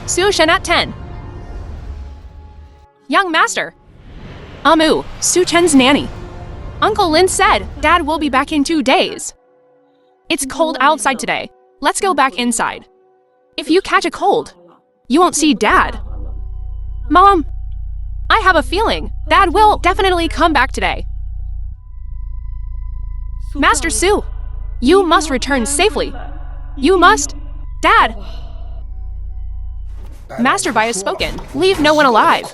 Su Chen at 10. Young master. Su Chen's nanny. Uncle Lin said, Dad will be back in 2 days. It's cold outside today. Let's go back inside. If you catch a cold, you won't see Dad. Mom, I have a feeling Dad will definitely come back today. Master Su, you must return safely. You must. Dad. Master Bai has spoken. Leave no one alive.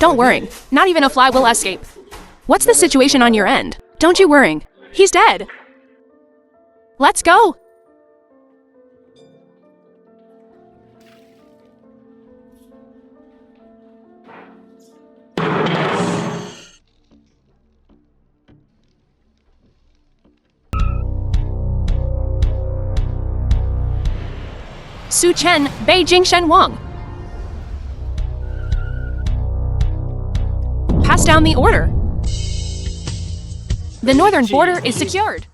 Don't worry. Not even a fly will escape. What's the situation on your end? Don't you worry. He's dead. Let's go. Su Chen, Beijing Shen Wang. Pass down the order. The northern border is secured.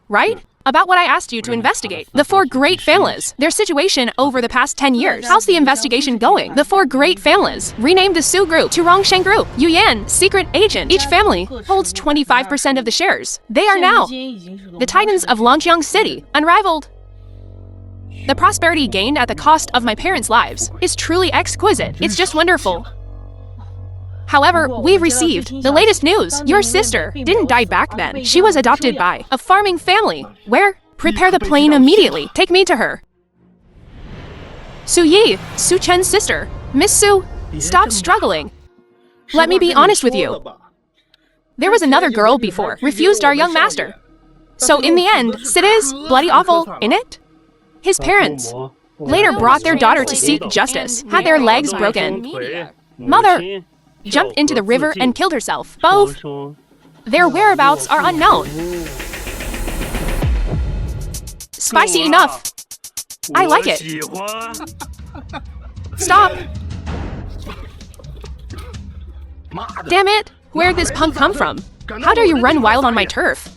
Right? About what I asked you to investigate. The 4 great families. Their situation over the past 10 years. How's the investigation going? The 4 great families. Renamed the Su Group to Rongshan Group. Yu Yan, secret agent. Each family holds 25% of the shares. They are now the titans of Longjiang City. Unrivaled. The prosperity gained at the cost of my parents' lives is truly exquisite. It's just wonderful. However, we've received the latest news. Your sister didn't die back then. She was adopted by a farming family. Where? Prepare the plane immediately. Take me to her. Su Yi, Su Chen's sister. Miss Su, stop struggling. Let me be honest with you. There was another girl before, refused our young master. So in the end, Sid is bloody awful, innit? His parents later brought their daughter to seek justice, had their legs broken. Mother jumped into the river and killed herself. Both. Their whereabouts are unknown. Spicy enough. I like it. Stop. Damn it. Where'd this punk come from? How dare you run wild on my turf?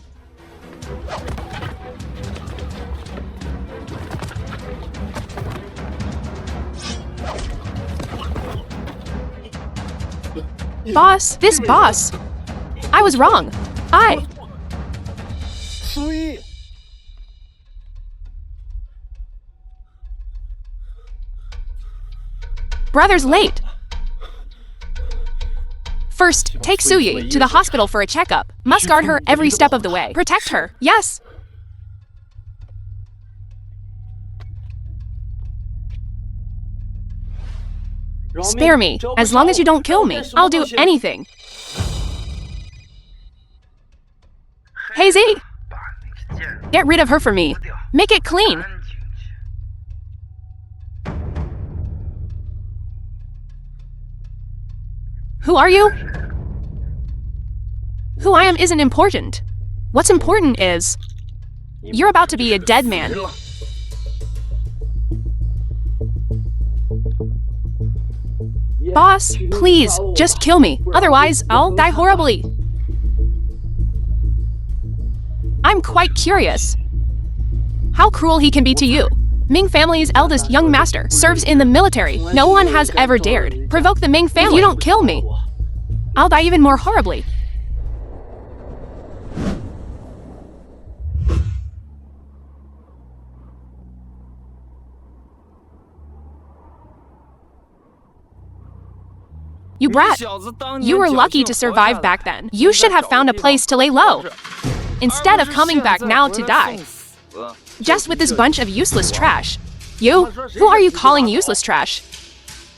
Boss, this boss. I was wrong. Brother's late. First, take Suyi to the hospital for a checkup. Must guard her every step of the way. Protect her. Yes. Spare me. As long as you don't kill me, I'll do anything. Hazy! Get rid of her for me. Make it clean. Who are you? Who I am isn't important. What's important is you're about to be a dead man. Boss, please, just kill me. Otherwise, I'll die horribly. I'm quite curious how cruel he can be to you. Ming family's eldest young master serves in the military. No one has ever dared provoke the Ming family. If you don't kill me, I'll die even more horribly. You brat! You were lucky to survive back then. You should have found a place to lay low, instead of coming back now to die. Just with this bunch of useless trash. You? Who are you calling useless trash?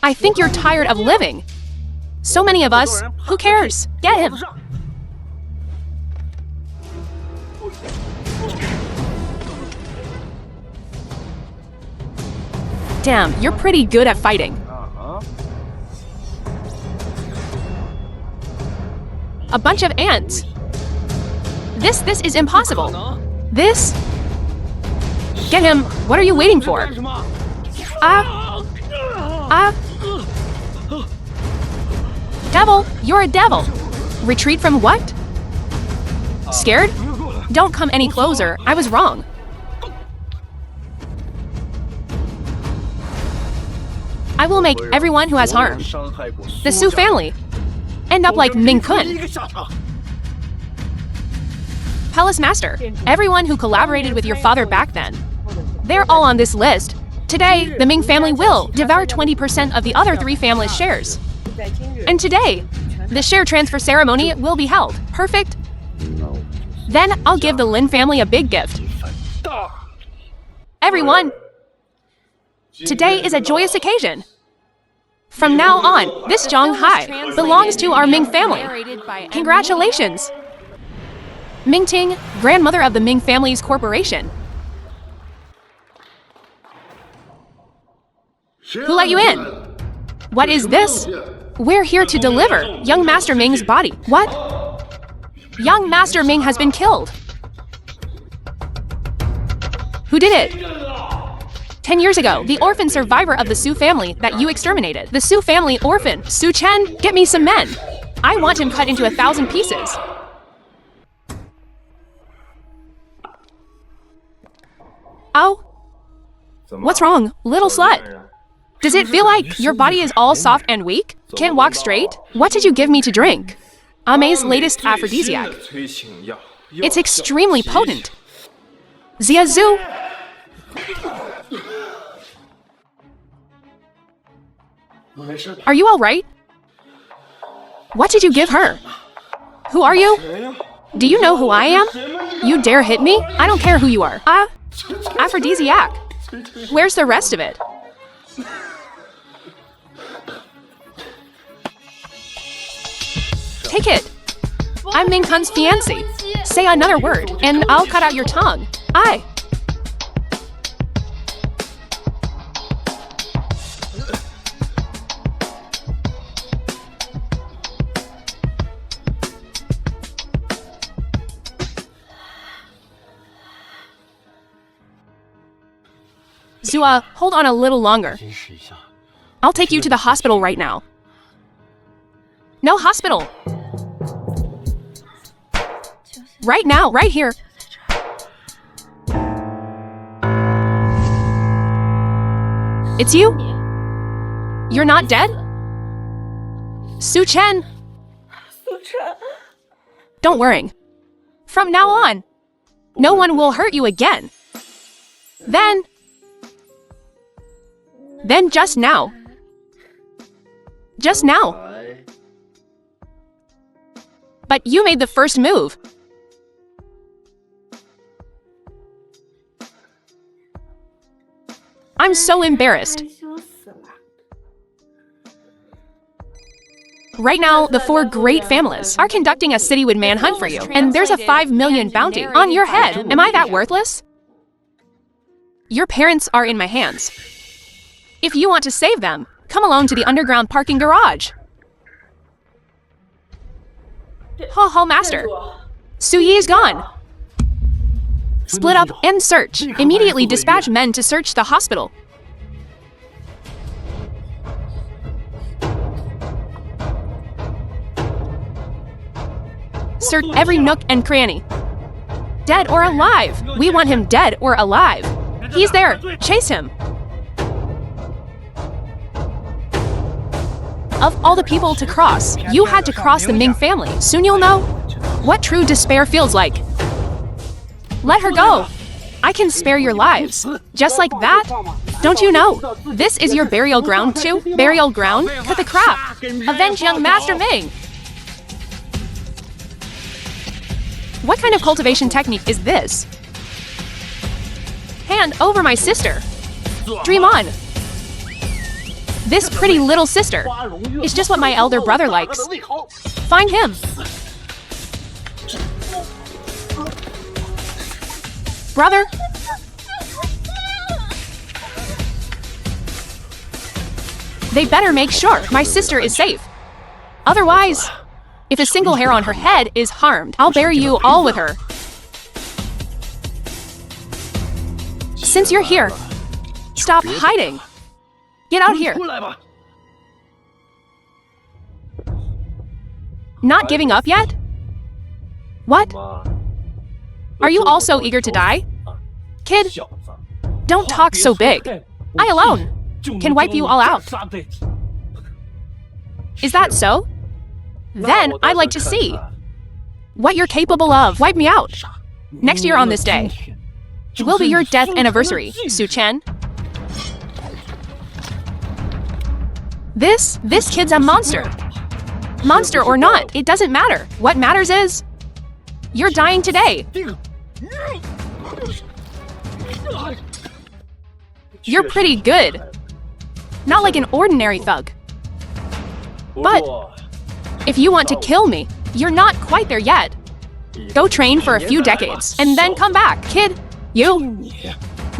I think you're tired of living. So many of us. Who cares? Get him! Damn, you're pretty good at fighting. A bunch of ants. This is impossible. This? Get him. What are you waiting for? Devil, you're a devil. Retreat from what? Scared? Don't come any closer. I was wrong. I will make everyone who has harmed the Sue family end up like Ming Kun. Palace Master, everyone who collaborated with your father back then. They're all on this list. Today, the Ming family will devour 20% of the other 3 families' shares. And today, the share transfer ceremony will be held. Perfect? Then I'll give the Lin family a big gift. Everyone, today is a joyous occasion. From now on, this Zhonghai belongs to our Ming family. Congratulations! Ming Ting, grandmother of the Ming family's corporation. Who let you in? What is this? We're here to deliver young Master Ming's body. What? Young Master Ming has been killed. Who did it? 10 years ago, the orphan survivor of the Sue family that you exterminated. The Sue family orphan, Su Chen, get me some men. I want him cut into 1,000 pieces. Oh? What's wrong, little slut? Does it feel like your body is all soft and weak? Can't walk straight? What did you give me to drink? Ame's latest aphrodisiac. It's extremely potent. Ziazu. Are you all right? What did you give her? Who are you? Do you know who I am? You dare hit me? I don't care who you are. Aphrodisiac. Where's the rest of it? Take it. I'm Ming Kun's fiancé. Say another word, and I'll cut out your tongue. Zua, hold on a little longer. I'll take you to the hospital right now. No hospital. Right now, right here. It's you? You're not dead? Su Chen. Don't worry. From now on, no one will hurt you again. Then just now. Just now. But you made the first move. I'm so embarrassed. Right now, the 4 great families are conducting a citywide manhunt for you, and there's a 5 million bounty on your head. Am I that worthless? Your parents are in my hands. If you want to save them, come along to the underground parking garage. Ho, Master. Su Yi is gone. Split up and search. Immediately dispatch men to search the hospital. Search every nook and cranny. Dead or alive. We want him dead or alive. He's there. Chase him. Of all the people to cross, you had to cross the Ming family. Soon you'll know what true despair feels like. Let her go. I can spare your lives. Just like that. Don't you know? This is your burial ground too. Burial ground? Cut the crap. Avenge young Master Ming. What kind of cultivation technique is this? Hand over my sister. Dream on. This pretty little sister is just what my elder brother likes. Find him. Brother? They better make sure my sister is safe. Otherwise, if a single hair on her head is harmed, I'll bury you all with her. Since you're here, stop hiding. Get out here. Not giving up yet? What? Are you also eager to die? Kid, don't talk so big. I alone can wipe you all out. Is that so? Then I'd like to see what you're capable of. Wipe me out. Next year on this day will be your death anniversary, Su Chen. This kid's a monster. Monster or not, it doesn't matter. What matters is you're dying today. You're pretty good. Not like an ordinary thug. But if you want to kill me, you're not quite there yet. Go train for a few decades and then come back, kid. You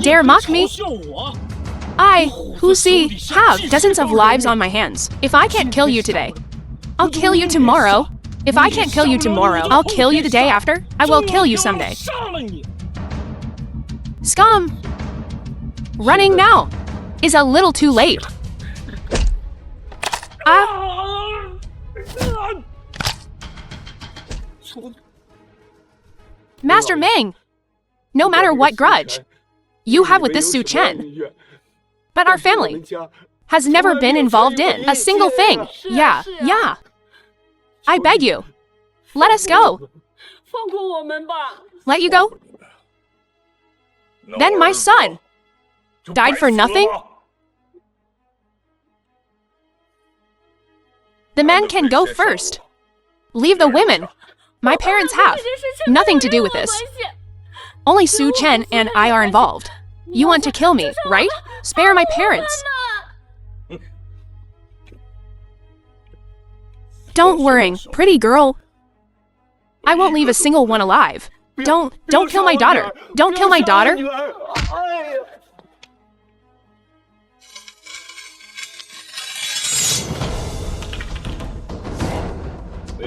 dare mock me? I, who see, have dozens of lives on my hands. If I can't kill you today, I'll kill you tomorrow. If I can't kill you tomorrow, I'll kill you the day after. I will kill you someday. Scum! Running now is a little too late. Master Ming, no matter what grudge you have with this Su Chen, but our family has never been involved in a single thing. Yeah. I beg you, let us go. Let you go? Then my son died for nothing? The men can go first. Leave the women. My parents have nothing to do with this. Only Su Chen and I are involved. You want to kill me, right? Spare my parents. Don't worry, pretty girl. I won't leave a single one alive. Don't kill my daughter. Don't kill my daughter.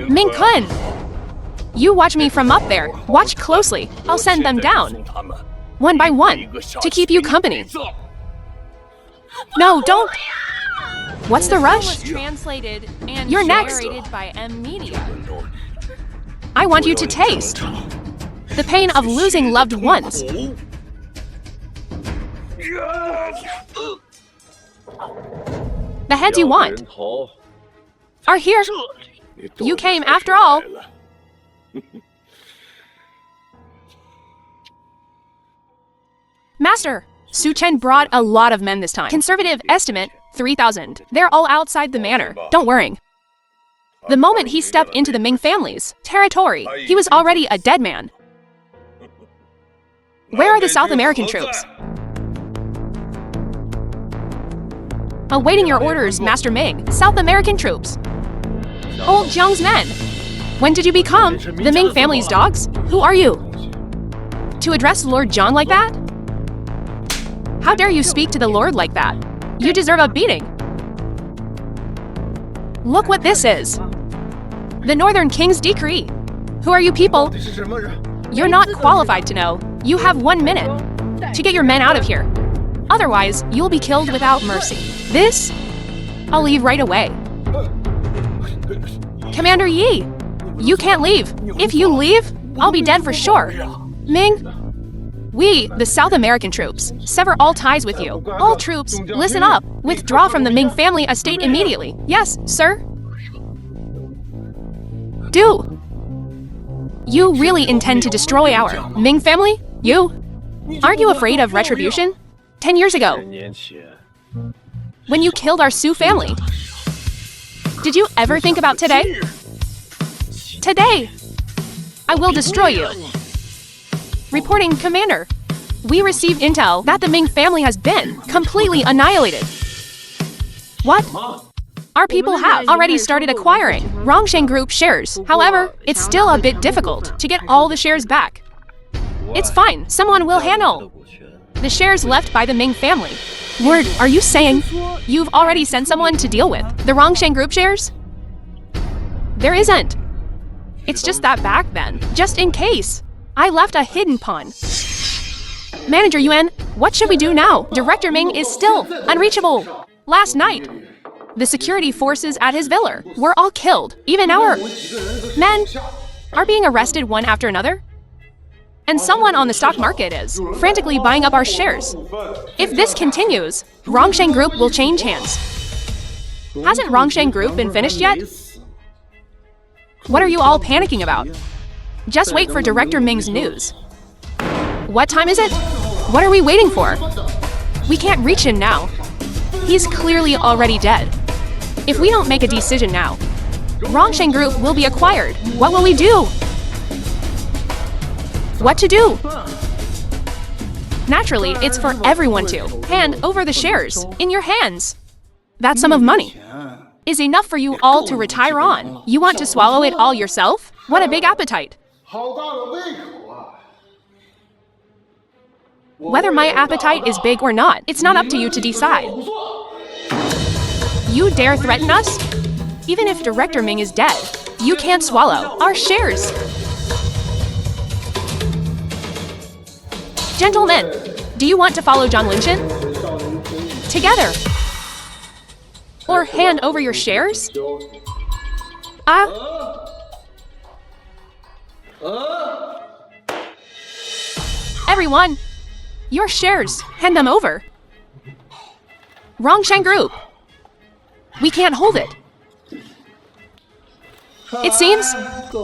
Ming Kun! You watch me from up there. Watch closely. I'll send them down, one by one, to keep you company. No, don't! What's the rush? Translated and You're next. By M Media. I want you to taste the pain of losing loved ones. The heads you want are here. You came after all. Master, Su Chen brought a lot of men this time. Conservative estimate, 3,000. They're all outside the manor. Don't worry. The moment he stepped into the Ming family's territory, he was already a dead man. Where are the South American troops? Awaiting your orders, Master Ming. South American troops. Old Jiang's men. When did you become the Ming family's dogs? Who are you? To address Lord Jiang like that? How dare you speak to the Lord like that? You deserve a beating. Look what this is. The Northern King's decree. Who are you people? You're not qualified to know. You have 1 minute to get your men out of here. Otherwise, you'll be killed without mercy. This, I'll leave right away. Commander Yi, you can't leave. If you leave, I'll be dead for sure. Ming, we, the South American troops, sever all ties with you. All troops, listen up. Withdraw from the Ming family estate immediately. Yes, sir. Do. You really intend to destroy our Ming family? You? Aren't you afraid of retribution? 10 years ago, when you killed our Su family, did you ever think about today? Today, I will destroy you. Reporting, Commander. We received intel that the Ming family has been completely annihilated. What? Our people have already started acquiring Rongshan Group shares. However, it's still a bit difficult to get all the shares back. It's fine. Someone will handle the shares left by the Ming family. Word, are you saying you've already sent someone to deal with the Rongshan Group shares? There isn't. It's just that back then, just in case. I left a hidden pawn. Manager Yuan, what should we do now? Director Ming is still unreachable. Last night, The security forces at his villa were all killed. Even our men are being arrested one after another. And someone on the stock market is frantically buying up our shares. If this continues, Rongsheng Group will change hands. Hasn't Rongsheng Group been finished yet? What are you all panicking about? Just wait for Director Ming's news. What time is it? What are we waiting for? We can't reach him now. He's clearly already dead. If we don't make a decision now, Rongsheng Group will be acquired. What will we do? What to do? Naturally, it's for everyone to hand over the shares in your hands. That sum of money is enough for you all to retire on. You want to swallow it all yourself? What a big appetite. Whether my appetite is big or not, it's not up to you to decide. You dare threaten us? Even if Director Ming is dead, you can't swallow our shares. Gentlemen, do you want to follow Zhang Linshan? Together. Or hand over your shares? Everyone, your shares, hand them over. Rongsheng Group. We can't hold it. It seems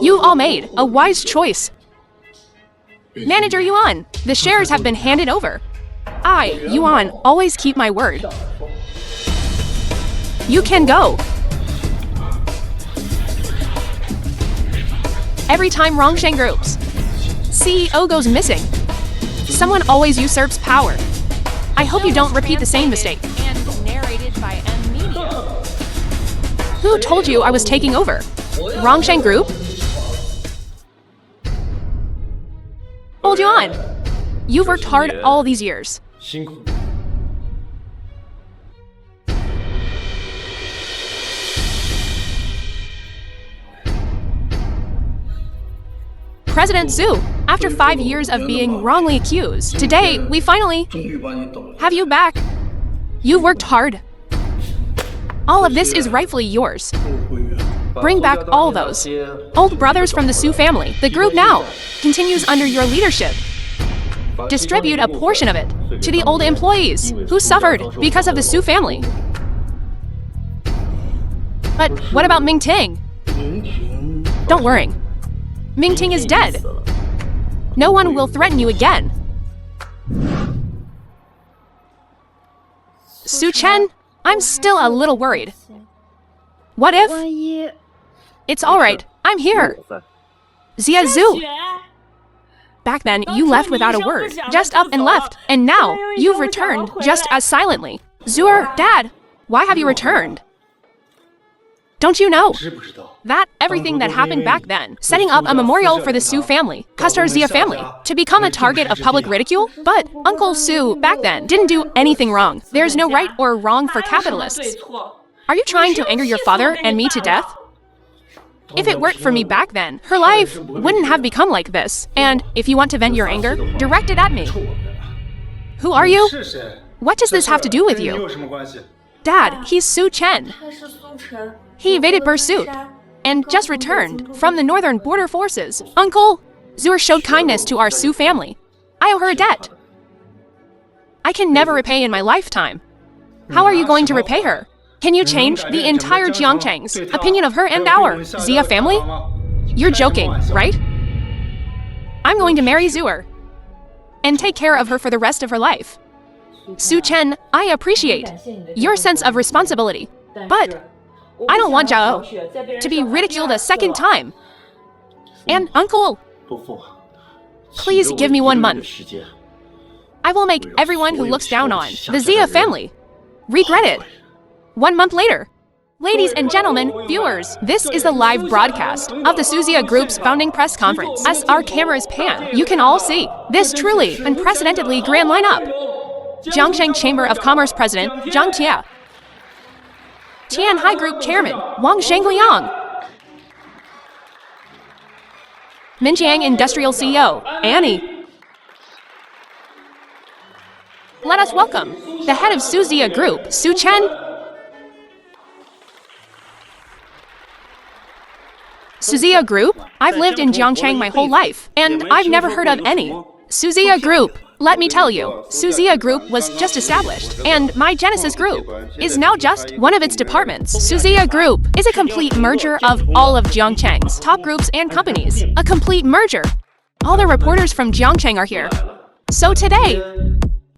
you all made a wise choice. Manager Yuan, the shares have been handed over. I, Yuan, always keep my word. You can go. Every time Rongsheng Group's CEO goes missing, someone always usurps power. I hope you don't repeat the same mistake. And narrated by Media. Who told you I was taking over? Rongsheng Group? Hold you on. You've worked hard all these years. President Su, after 5 years of being wrongly accused, today we finally have you back. You've worked hard. All of this is rightfully yours. Bring back all those old brothers from the Su family. The group now continues under your leadership. Distribute a portion of it to the old employees who suffered because of the Su family. But what about Ming Ting? Don't worry. Ming Ting is dead. No one will threaten you again. Su Chen, I'm still a little worried. What if? It's all right. I'm here. Zia Zhu. Back then, you left without a word, just up and left, and now you've returned just as silently. Zuer, Dad, why have you returned? Don't you know that everything that happened back then, setting up a memorial for the Su family, caused our Zia family to become a target of public ridicule? But Uncle Su back then didn't do anything wrong. There's no right or wrong for capitalists. Are you trying to anger your father and me to death? If it weren't for me back then, her life wouldn't have become like this. And if you want to vent your anger, direct it at me. Who are you? What does this have to do with you? Dad, he's Su Chen. He evaded pursuit and just returned from the Northern Border Forces. Uncle, Zuer showed kindness to our Su family. I owe her a debt I can never repay in my lifetime. How are you going to repay her? Can you change the entire Jiangcheng's opinion of her and our Zia family? You're joking, right? I'm going to marry Zuer and take care of her for the rest of her life. Su Chen, I appreciate your sense of responsibility, but I don't want Zhao to be ridiculed a second time. And Uncle, please give me 1 month. I will make everyone who looks down on the Zia family regret it. 1 month later. Ladies and gentlemen, viewers, this is the live broadcast of the Su Zia Group's founding press conference. As our cameras pan, you can all see this truly unprecedentedly grand lineup. Jiangsheng Chamber of Commerce President Zhang Tia, Tianhai Group Chairman Wang Shengliang, Minjiang Industrial CEO Annie. Let us welcome the head of Su Zia Group, Su Chen. Suzia Group? I've lived in Jiangchang my whole life, and I've never heard of any. Suzia Group. Let me tell you, Suzia Group was just established, and my Genesis Group is now just one of its departments. Suzia Group is a complete merger of all of Jiangchang's top groups and companies. A complete merger. All the reporters from Jiangchang are here. So today,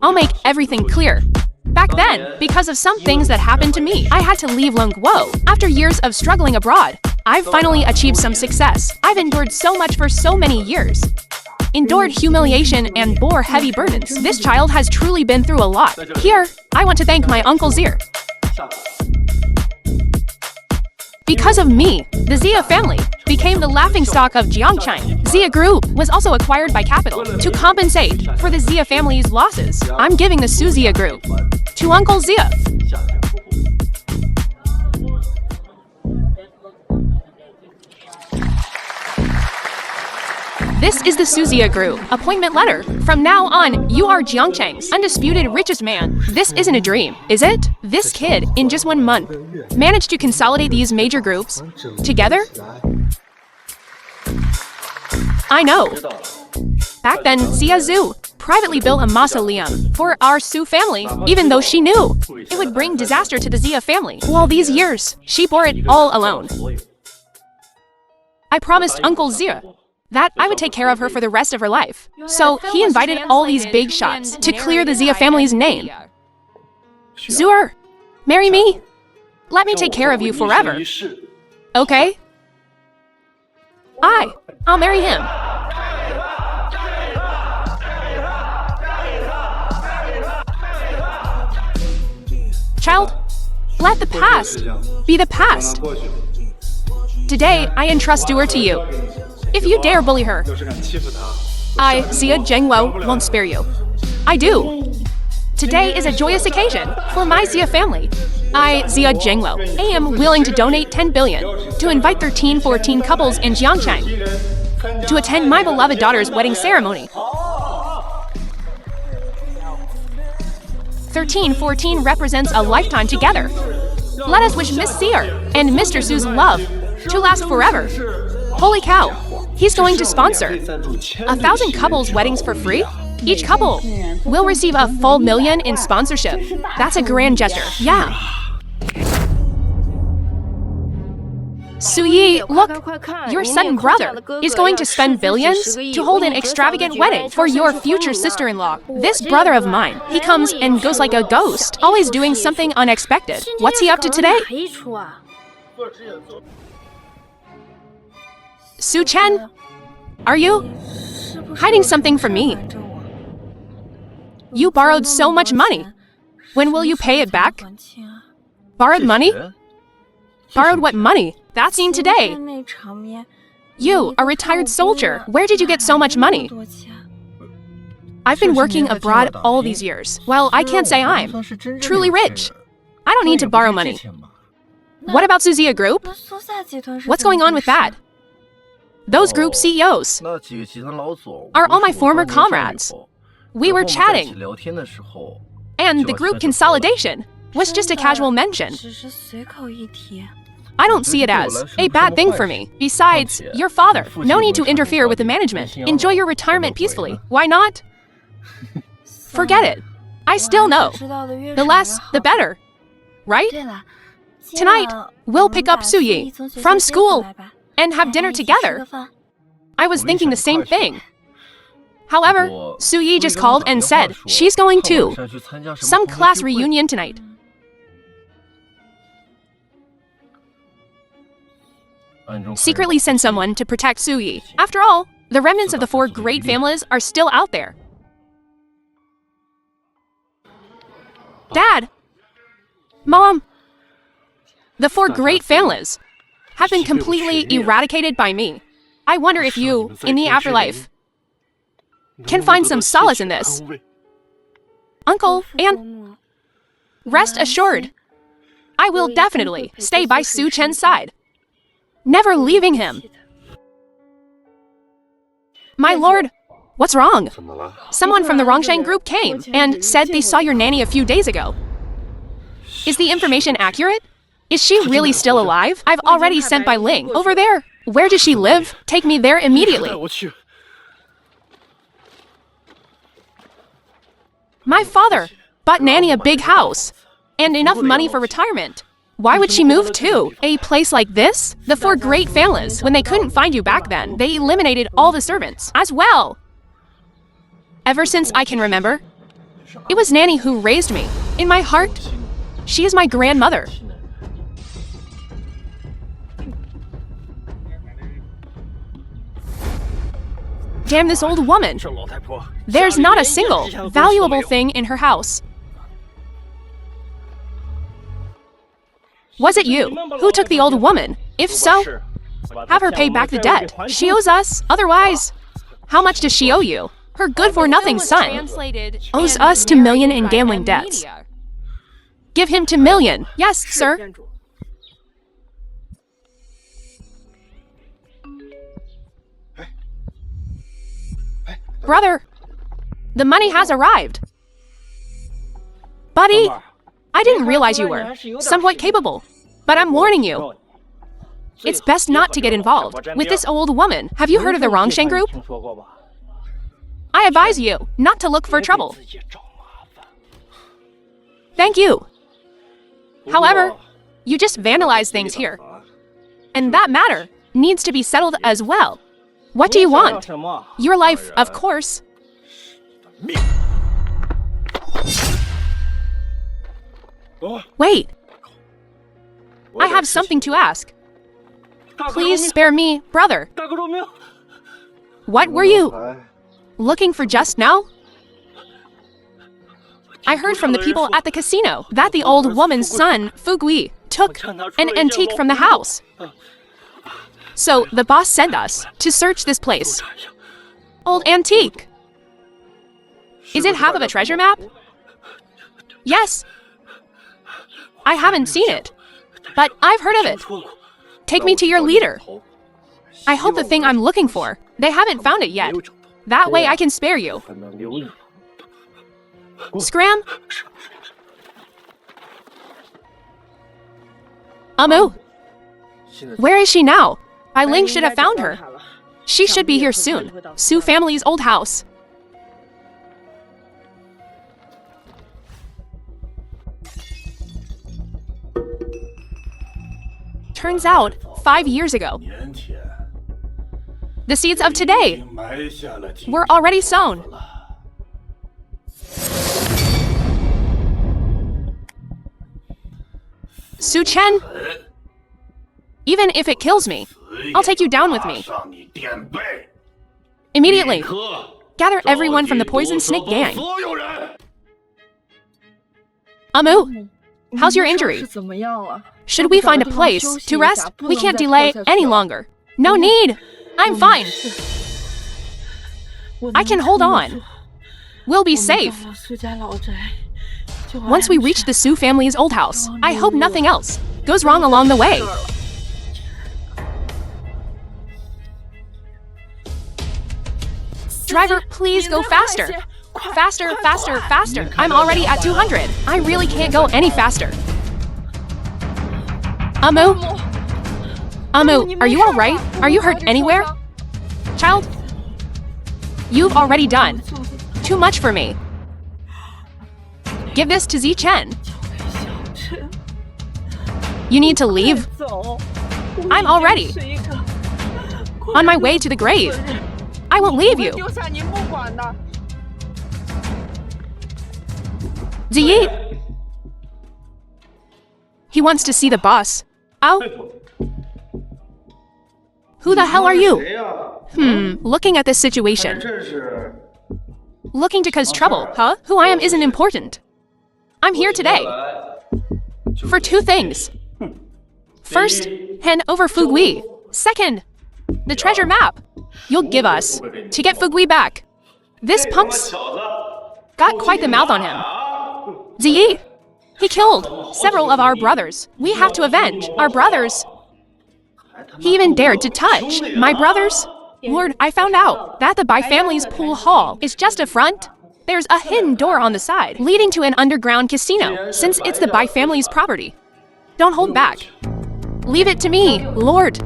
I'll make everything clear. Back then, because of some things that happened to me, I had to leave Lengguo. After years of struggling abroad, I've finally achieved some success. I've endured so much for so many years. Endured humiliation and bore heavy burdens. This child has truly been through a lot. Here, I want to thank my Uncle Zir. Because of me, the Zia family became the laughingstock of Jiangchang. Zia Group was also acquired by Capital. To compensate for the Zia family's losses, I'm giving the Suzia Group to Uncle Zia. This is the Suzia Group appointment letter. From now on, you are Jiangchang's undisputed richest man. This isn't a dream, is it? This kid, in just 1 month, managed to consolidate these major groups together? I know. Back then, Xia Zhu privately built a mausoleum for our Su family, even though she knew it would bring disaster to the Zia family. All these years, she bore it all alone. I promised Uncle Zia that I would take care of her for the rest of her life. So he invited all these big shots to clear the Zia family's name. Zur, marry me. Let me take care of you forever. Okay? I'll marry him. Child, let the past be the past. Today, I entrust Stuart to you. If you dare bully her, I, Zia Zhengluo, won't spare you. I do. Today is a joyous occasion for my Zia family. I, Zia Zhengluo, am willing to donate 10 billion to invite 13-14 couples in Jiangchang to attend my beloved daughter's wedding ceremony. 13-14 represents a lifetime together. Let us wish Miss Seer and Mr. Su's love to last forever. Holy cow, he's going to sponsor 1,000 couples' weddings for free? Each couple will receive a full million in sponsorship. That's a grand gesture, yeah. Su Yi, look, your son brother is going to spend billions to hold an extravagant wedding for your future sister-in-law. This brother of mine, he comes and goes like a ghost, always doing something unexpected. What's he up to today? Su Chen, are you hiding something from me? You borrowed so much money. When will you pay it back? Borrowed money? Borrowed what money? That scene today. You, a retired soldier, where did you get so much money? I've been working abroad all these years. Well, I can't say I'm truly rich. I don't need to borrow money. What about Suzia Group? What's going on with that? Those group CEOs are all my former comrades. We were chatting, and the group consolidation was just a casual mention. I don't see it as a bad thing for me. Besides, your father, no need to interfere with the management. Enjoy your retirement peacefully. Why not? Forget it. I still know. The less, the better. Right? Tonight, we'll pick up Su Yi from school and have dinner together. I was thinking the same thing. However, Su Yi just called and said she's going to some class reunion tonight. Secretly send someone to protect Su Yi. After all, the remnants of the 4 great families are still out there. Dad! Mom! The 4 great families have been completely eradicated by me. I wonder if you, in the afterlife, can find some solace in this. Uncle, and rest assured, I will definitely stay by Su Chen's side, never leaving him. My lord, what's wrong? Someone from the Rongshan group came and said they saw your nanny a few days ago. Is the information accurate? Is she really still alive? I've already sent by Ling over there. Where does she live? Take me there immediately. My father bought Nanny a big house and enough money for retirement. Why would she move to a place like this? The four great families, when they couldn't find you back then, they eliminated all the servants as well. Ever since I can remember, it was Nanny who raised me. In my heart, she is my grandmother. Damn this old woman. There's not a single valuable thing in her house. Was it you who took the old woman? If so, have her pay back the debt. She owes us. Otherwise, how much does she owe you? Her good-for-nothing son owes us $2 million in gambling debts. Give him $2 million. Yes, sir. Brother, the money has arrived. Buddy, I didn't realize you were somewhat capable, but I'm warning you. It's best not to get involved with this old woman. Have you heard of the Rongshan group? I advise you not to look for trouble. Thank you. However, you just vandalize things here, and that matter needs to be settled as well. What do you want? Your life, of course. Wait. I have something to ask. Please spare me, brother. What were you looking for just now? I heard from the people at the casino that the old woman's son, Fugui, took an antique from the house. So the boss sent us to search this place. Old antique. Is it half of a treasure map? Yes. I haven't seen it, but I've heard of it. Take me to your leader. I hope the thing I'm looking for, they haven't found it yet. That way I can spare you. Scram? Amu? Where is she now? Bai Ling should have found her. She should be here soon. Su family's old house. Turns out, 5 years ago, the seeds of today were already sown. Su Chen, even if it kills me, I'll take you down with me. Immediately, gather everyone from the Poison Snake gang. Amu, how's your injury? Should we find a place to rest? We can't delay any longer. No need. I'm fine. I can hold on. We'll be safe. Once we reach the Su family's old house, I hope nothing else goes wrong along the way. Driver, please go faster. Faster, faster, faster. I'm already at 200. I really can't go any faster. Amu? Amu, are you alright? Are you hurt anywhere? Child? You've already done too much for me. Give this to Su Chen. You need to leave? I'm already on my way to the grave. I won't leave you. Ziyi? He wants to see the boss. Ow. Who the hell are you? Looking at this situation. Looking to cause trouble, huh? Who I am isn't important. I'm here today for 2 things. First, hand over Fugui. Second, the treasure map you'll give us to get Fugui back. This punk's got quite the mouth on him. Ziyi, he killed several of our brothers. We have to avenge our brothers. He even dared to touch my brothers. Lord, I found out that the Bai family's pool hall is just a front. There's a hidden door on the side, leading to an underground casino, since it's the Bai family's property. Don't hold back. Leave it to me, Lord.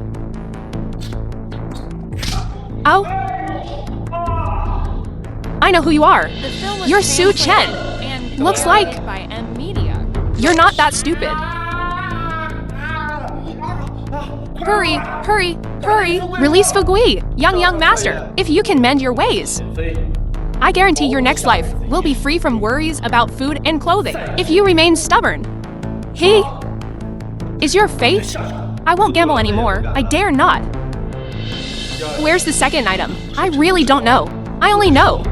Oh? I know who you are. You're Su Chen. Looks like you're not that stupid. Hurry, hurry, hurry! Release Fugui, young master, if you can mend your ways. I guarantee your next life will be free from worries about food and clothing. If you remain stubborn, he is your fate. I won't gamble anymore. I dare not. Where's the second item? I really don't know. I only know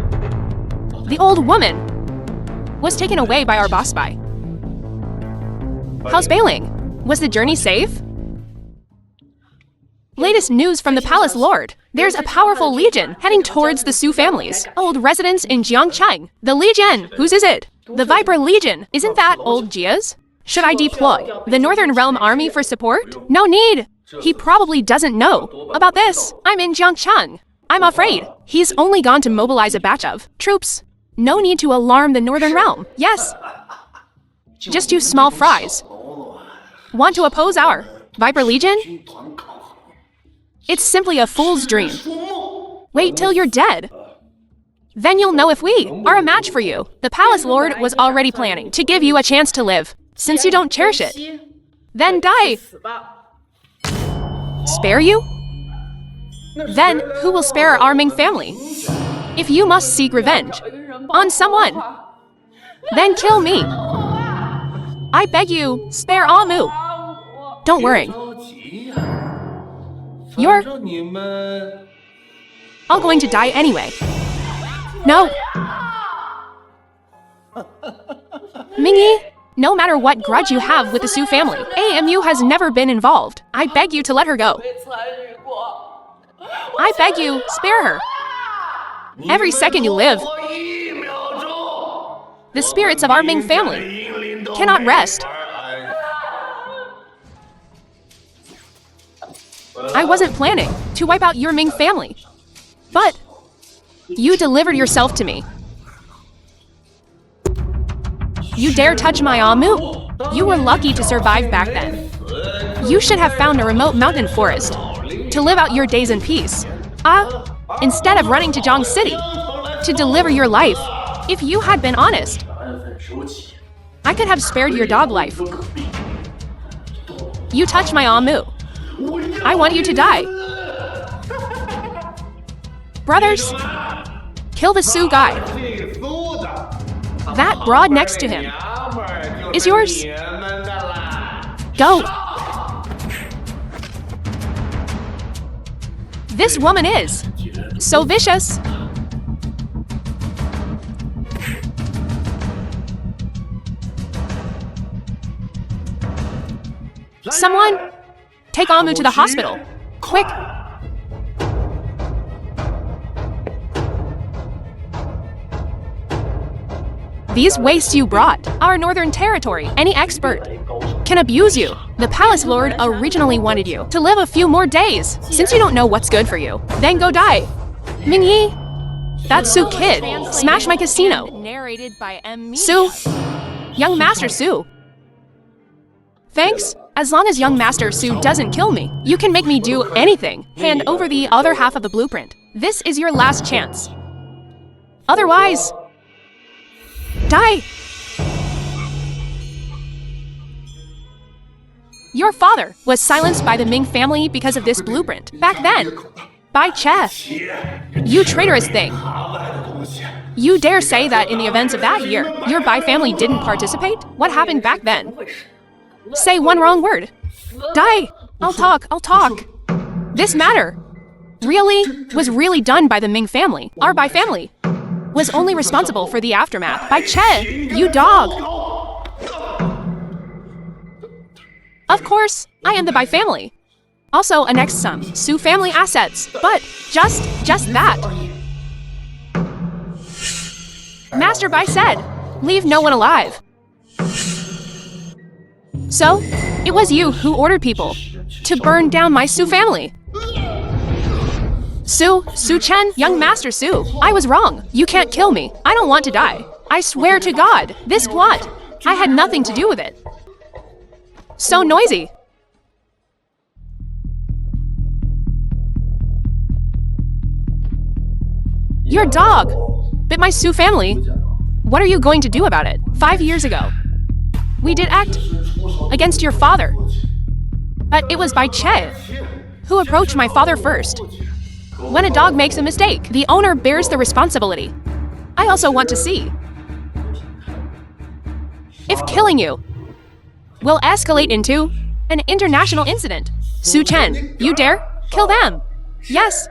the old woman was taken away by our boss spy. How's bailing? Was the journey safe? Latest news from the Palace Lord. There's a powerful legion heading towards the Su families. Old residents in Jiangcheng. The legion! Whose is it? The Viper Legion. Isn't that old Jia's? Should I deploy the Northern Realm Army for support? No need! He probably doesn't know about this. I'm in Jiangcheng. I'm afraid. He's only gone to mobilize a batch of troops. No need to alarm the Northern Realm. Yes. Just 2 small fries. Want to oppose our Viper Legion? It's simply a fool's dream. Wait till you're dead. Then you'll know if we are a match for you. The Palace Lord was already planning to give you a chance to live. Since you don't cherish it, then die. Spare you? Then who will spare our Ming family? If you must seek revenge on someone, then kill me. I beg you, spare Amu. Don't worry. You're all going to die anyway. No. Mingy, no matter what grudge you have with the Su family, AMU has never been involved. I beg you to let her go. I beg you, spare her. Every second you live, the spirits of our Ming family cannot rest. I wasn't planning to wipe out your Ming family, but you delivered yourself to me. You dare touch my Amu? You were lucky to survive back then. You should have found a remote mountain forest to live out your days in peace. Instead of running to Zhang City to deliver your life. If you had been honest, I could have spared your dog life. You touch my Amu. I want you to die. Brothers, kill the Su guy. That broad next to him is yours. Go. This woman is so vicious. Someone, take Amu to the hospital. Quick. These wastes you brought our northern territory. Any expert can abuse you. The Palace Lord originally wanted you to live a few more days. Since you don't know what's good for you, then go die. Mingyi, that Su kid smashed my casino. Narrated by Su, young Master Su. Thanks. As long as young Master Su doesn't kill me, you can make me do anything. Hand over the other half of the blueprint. This is your last chance. Otherwise, die. Your father was silenced by the Ming family because of this blueprint. Back then, by Che. You traitorous thing. You dare say that in the events of that year, your Bai family didn't participate? What happened back then? Say one wrong word. Die. I'll talk. This matter was really done by the Ming family. Our Bai family was only responsible for the aftermath. By Che, you dog. Of course, I am the Bai family. Also annexed some Su family assets, but just that. Master Bai said, leave no one alive. So, it was you who ordered people to burn down my Su family. Su Chen, young Master Su, I was wrong. You can't kill me. I don't want to die. I swear to God, this plot, I had nothing to do with it. So noisy. Your dog bit my Su family. What are you going to do about it? 5 years ago, we did act against your father. But it was by Che who approached my father first. When a dog makes a mistake, the owner bears the responsibility. I also want to see if killing you will escalate into an international incident. Su Chen, you dare kill them? Yes.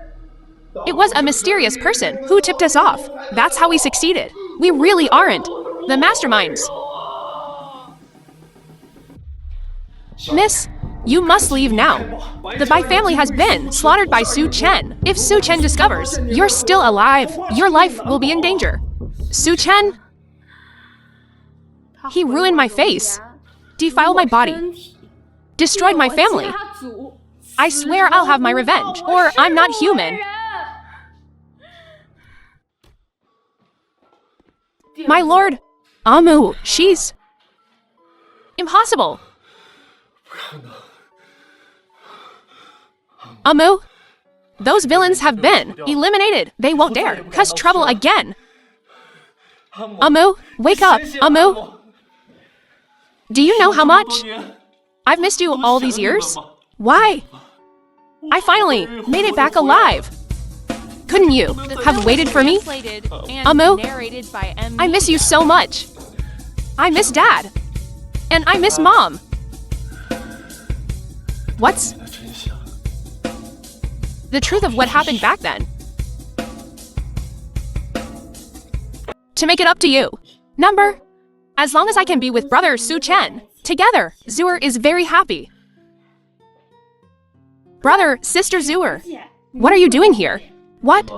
It was a mysterious person who tipped us off. That's how we succeeded. We really aren't the masterminds. Miss, you must leave now. The Bai family has been slaughtered by Su Chen. If Su Chen discovers you're still alive, your life will be in danger. Su Chen, he ruined my face, defiled my body, destroyed my family. I swear I'll have my revenge, or I'm not human. My lord, Amu, she's impossible. Amu, those villains have been eliminated. They won't dare cause trouble again. Amu, wake up, Amu. Do you know how much I've missed you all these years? Why? I finally made it back alive. Couldn't you have waited for me? Amu, I miss you so much. I miss Dad. And I miss Mom. What's the truth of what happened back then? To make it up to you. Number, as long as I can be with brother Su Chen, together, Zuer is very happy. Brother, sister Zuer, what are you doing here? What?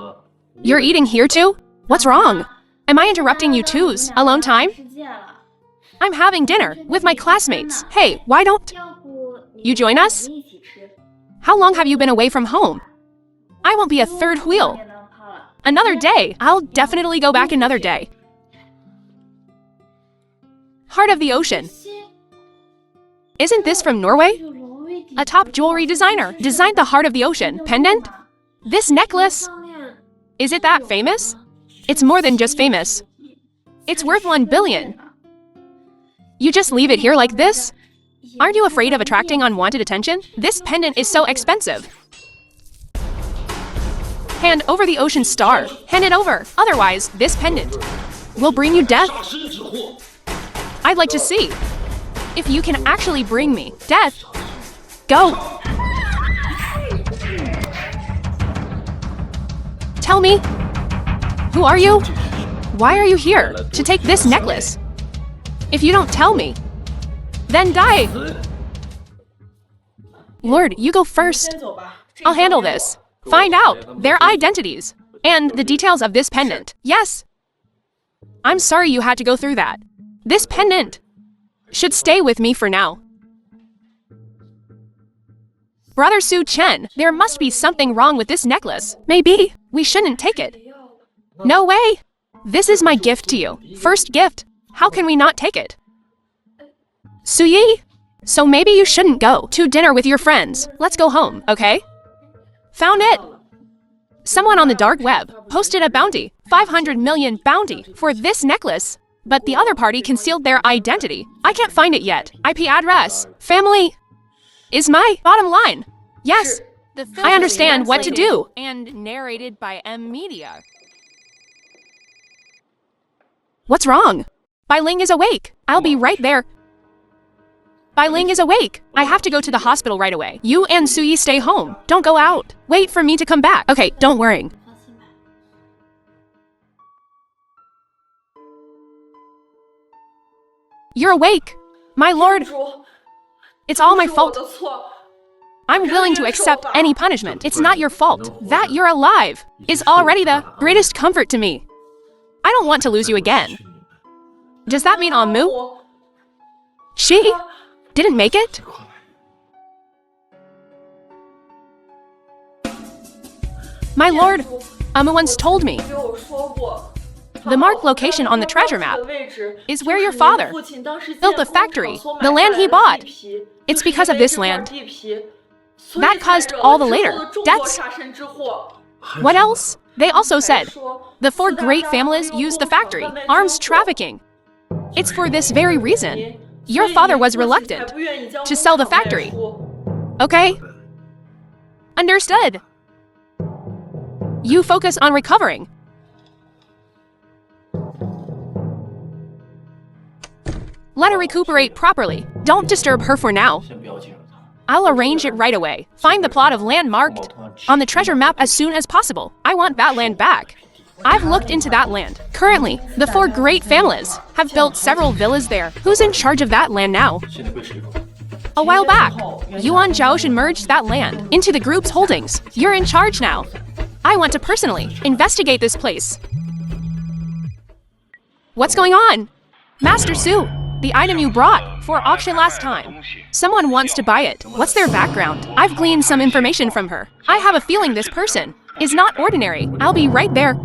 You're eating here too? What's wrong? Am I interrupting you two's alone time? I'm having dinner with my classmates. Hey, why don't you join us? How long have you been away from home? I won't be a third wheel. Another day. I'll definitely go back another day. Heart of the Ocean. Isn't this from Norway? A top jewelry designer designed the Heart of the Ocean pendant? This necklace, is it that famous? It's more than just famous. It's worth 1 billion. You just leave it here like this? Aren't you afraid of attracting unwanted attention? This pendant is so expensive. Hand over the ocean star. Hand it over. Otherwise, this pendant will bring you death. I'd like to see if you can actually bring me death. Go. Tell me, who are you? Why are you here to take this necklace? If you don't tell me, then die. Lord, you go first. I'll handle this. Find out their identities and the details of this pendant. Yes. I'm sorry you had to go through that. This pendant should stay with me for now. Brother Su Chen, there must be something wrong with this necklace. Maybe we shouldn't take it. No way. This is my gift to you. First gift. How can we not take it? Suyi? So maybe you shouldn't go to dinner with your friends. Let's go home, okay? Found it. Someone on the dark web posted a bounty, 500 million bounty for this necklace. But the other party concealed their identity. I can't find it yet. IP address. Family is my bottom line. Yes, I understand what to do. And narrated by M Media. What's wrong? Bai Ling is awake. I'll be right there. Bai Ling is awake. I have to go to the hospital right away. You and Suyi stay home. Don't go out. Wait for me to come back. Okay, don't worry. You're awake. My lord. It's all my fault. I'm willing to accept any punishment. It's not your fault. That you're alive is already the greatest comfort to me. I don't want to lose you again. Does that mean Amu? She didn't make it? My lord, Amu once told me the marked location on the treasure map is where your father built the factory, the land he bought. It's because of this land that caused all the later deaths. What else? They also said, the four great families use the factory, arms trafficking. It's for this very reason. Your father was reluctant to sell the factory. Okay? Understood. You focus on recovering. Let her recuperate properly. Don't disturb her for now. I'll arrange it right away. Find the plot of land marked on the treasure map as soon as possible. I want that land back. I've looked into that land. Currently, the four great families have built several villas there. Who's in charge of that land now? A while back, Yuan Zhaoshan merged that land into the group's holdings. You're in charge now. I want to personally investigate this place. What's going on? Master Su, the item you brought for auction last time. Someone wants to buy it. What's their background? I've gleaned some information from her. I have a feeling this person is not ordinary. I'll be right there.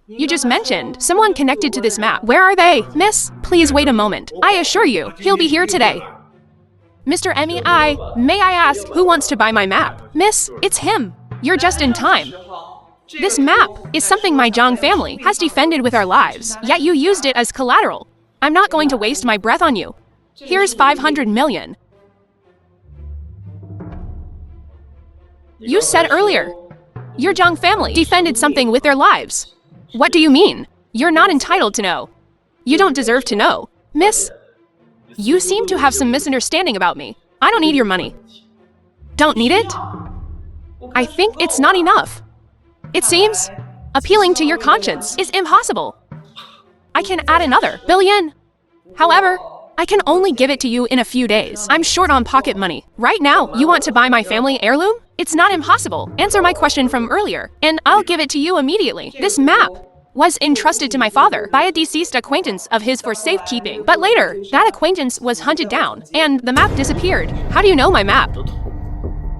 You just mentioned someone connected to this map. Where are they? Miss, please wait a moment. I assure you, he'll be here today. Mr. May I ask who wants to buy my map? Miss, it's him. You're just in time. This map is something my Zhang family has defended with our lives, yet you used it as collateral. I'm not going to waste my breath on you. Here's 500 million. You said earlier, your Zhang family defended something with their lives. What do you mean? You're not entitled to know. You don't deserve to know. Miss, you seem to have some misunderstanding about me. I don't need your money. Don't need it? I think it's not enough. It seems appealing to your conscience is impossible. I can add another billion. However, I can only give it to you in a few days. I'm short on pocket money. Right now, you want to buy my family heirloom? It's not impossible. Answer my question from earlier, and I'll give it to you immediately. This map was entrusted to my father by a deceased acquaintance of his for safekeeping. But later, that acquaintance was hunted down, and the map disappeared. How do you know my map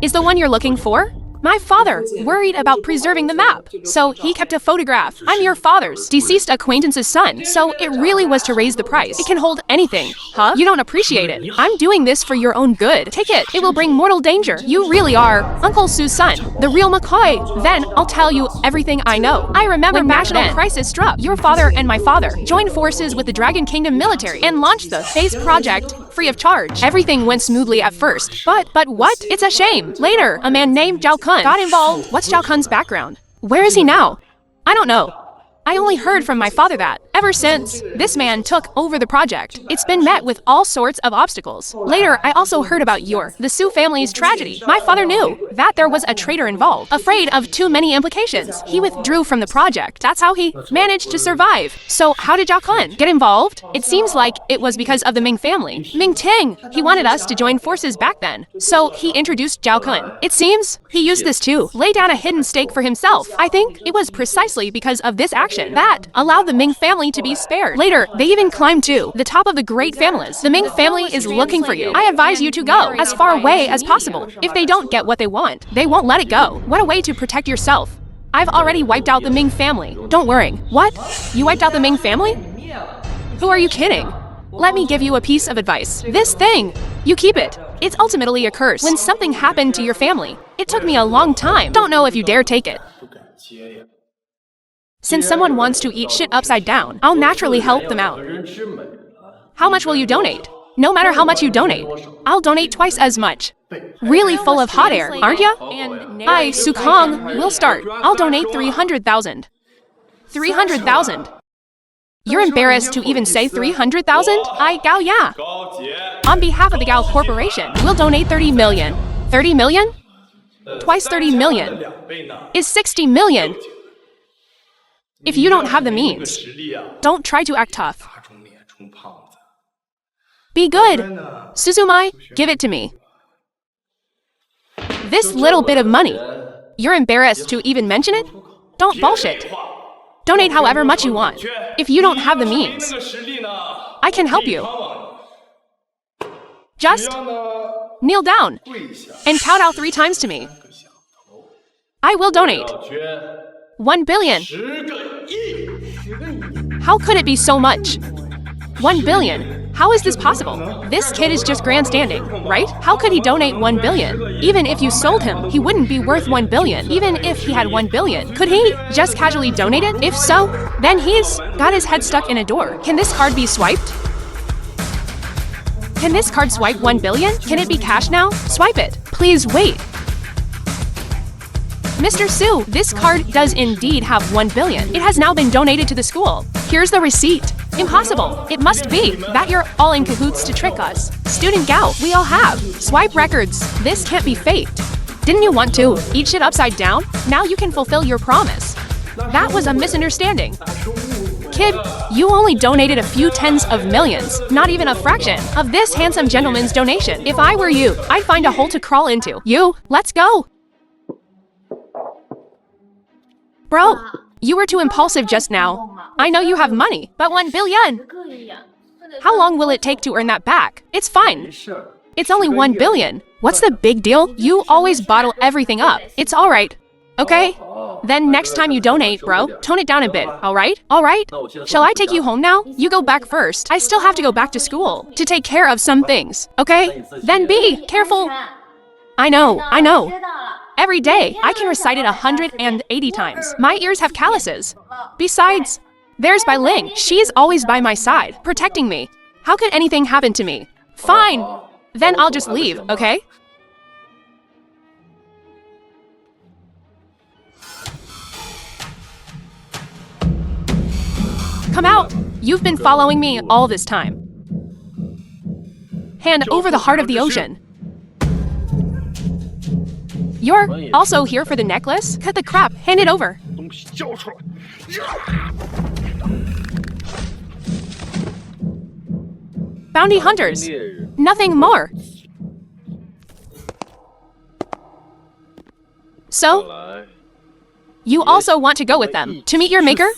is the one you're looking for? My father worried about preserving the map, so he kept a photograph. I'm your father's deceased acquaintance's son, so it really was to raise the price. It can hold anything. Huh? You don't appreciate it. I'm doing this for your own good. Take it. It will bring mortal danger. You really are Uncle Su's son, the real McCoy. Then I'll tell you everything I know. I remember when national crisis struck. Your father and my father joined forces with the Dragon Kingdom military and launched the Phase project free of charge. Everything went smoothly at first, but what? It's a shame. Later, a man named Zhao Kun got involved. What's Zhao Kun's background? Where is he now? I don't know. I only heard from my father that, ever since this man took over the project, it's been met with all sorts of obstacles. Later, I also heard about the Su family's tragedy. My father knew that there was a traitor involved. Afraid of too many implications, he withdrew from the project. That's how he managed to survive. So how did Zhao Kun get involved? It seems like it was because of the Ming family. Ming Ting, he wanted us to join forces back then. So he introduced Zhao Kun. It seems he used this to lay down a hidden stake for himself. I think it was precisely because of this action that allowed the Ming family to be spared. Later, they even climbed to the top of the great families. The Ming family is looking for you. I advise you to go as far away as possible. If they don't get what they want, they won't let it go. What a way to protect yourself. I've already wiped out the Ming family. Don't worry. What? You wiped out the Ming family? Who are you kidding? Let me give you a piece of advice. This thing, you keep it. It's ultimately a curse. When something happened to your family, it took me a long time. Don't know if you dare take it. Since someone wants to eat shit upside down, I'll naturally help them out. How much will you donate? No matter how much you donate, I'll donate twice as much. Really full of hot air, aren't ya? I, Su Kong, will start. I'll donate 300,000. 300,000. You're embarrassed to even say 300,000? I, Gao Ya. On behalf of the Gao Corporation, we'll donate 30 million. 30 million? Twice 30 million is 60 million. If you don't have the means, don't try to act tough. Be good. Suzumai, give it to me. This little bit of money, you're embarrassed to even mention it? Don't bullshit. Donate however much you want. If you don't have the means, I can help you. Just kneel down and count out 3 times to me. I will donate 1 billion. How could it be so much? 1 billion. How is this possible? This kid is just grandstanding, right? How could he donate 1 billion? Even if you sold him, he wouldn't be worth 1 billion. Even if he had 1 billion, could he just casually donate it? If so, then he's got his head stuck in a door. Can this card be swiped? Can this card swipe 1 billion? Can it be cash now? Swipe it. Please wait. Mr. Su, this card does indeed have 1 billion. It has now been donated to the school. Here's the receipt. Impossible. It must be that you're all in cahoots to trick us. Student Gao, we all have. Swipe records. This can't be faked. Didn't you want to eat shit upside down? Now you can fulfill your promise. That was a misunderstanding. Kid, you only donated a few tens of millions, not even a fraction of this handsome gentleman's donation. If I were you, I'd find a hole to crawl into. You, let's go. Bro, you were too impulsive just now. I know you have money, but 1 billion. How long will it take to earn that back? It's fine. It's only 1 billion. What's the big deal? You always bottle everything up. It's all right. Okay? Then next time you donate, bro, tone it down a bit, all right? All right? Shall I take you home now? You go back first. I still have to go back to school to take care of some things, okay? Then be careful. I know. Every day, I can recite it 180 times. My ears have calluses. Besides, there's Bai Ling. She's always by my side, protecting me. How could anything happen to me? Fine. Then I'll just leave, okay? Come out! You've been following me all this time. Hand over the heart of the ocean. You're also here for the necklace? Cut the crap, hand it over. Bounty hunters. Nothing more. So, you also want to go with them to meet your maker?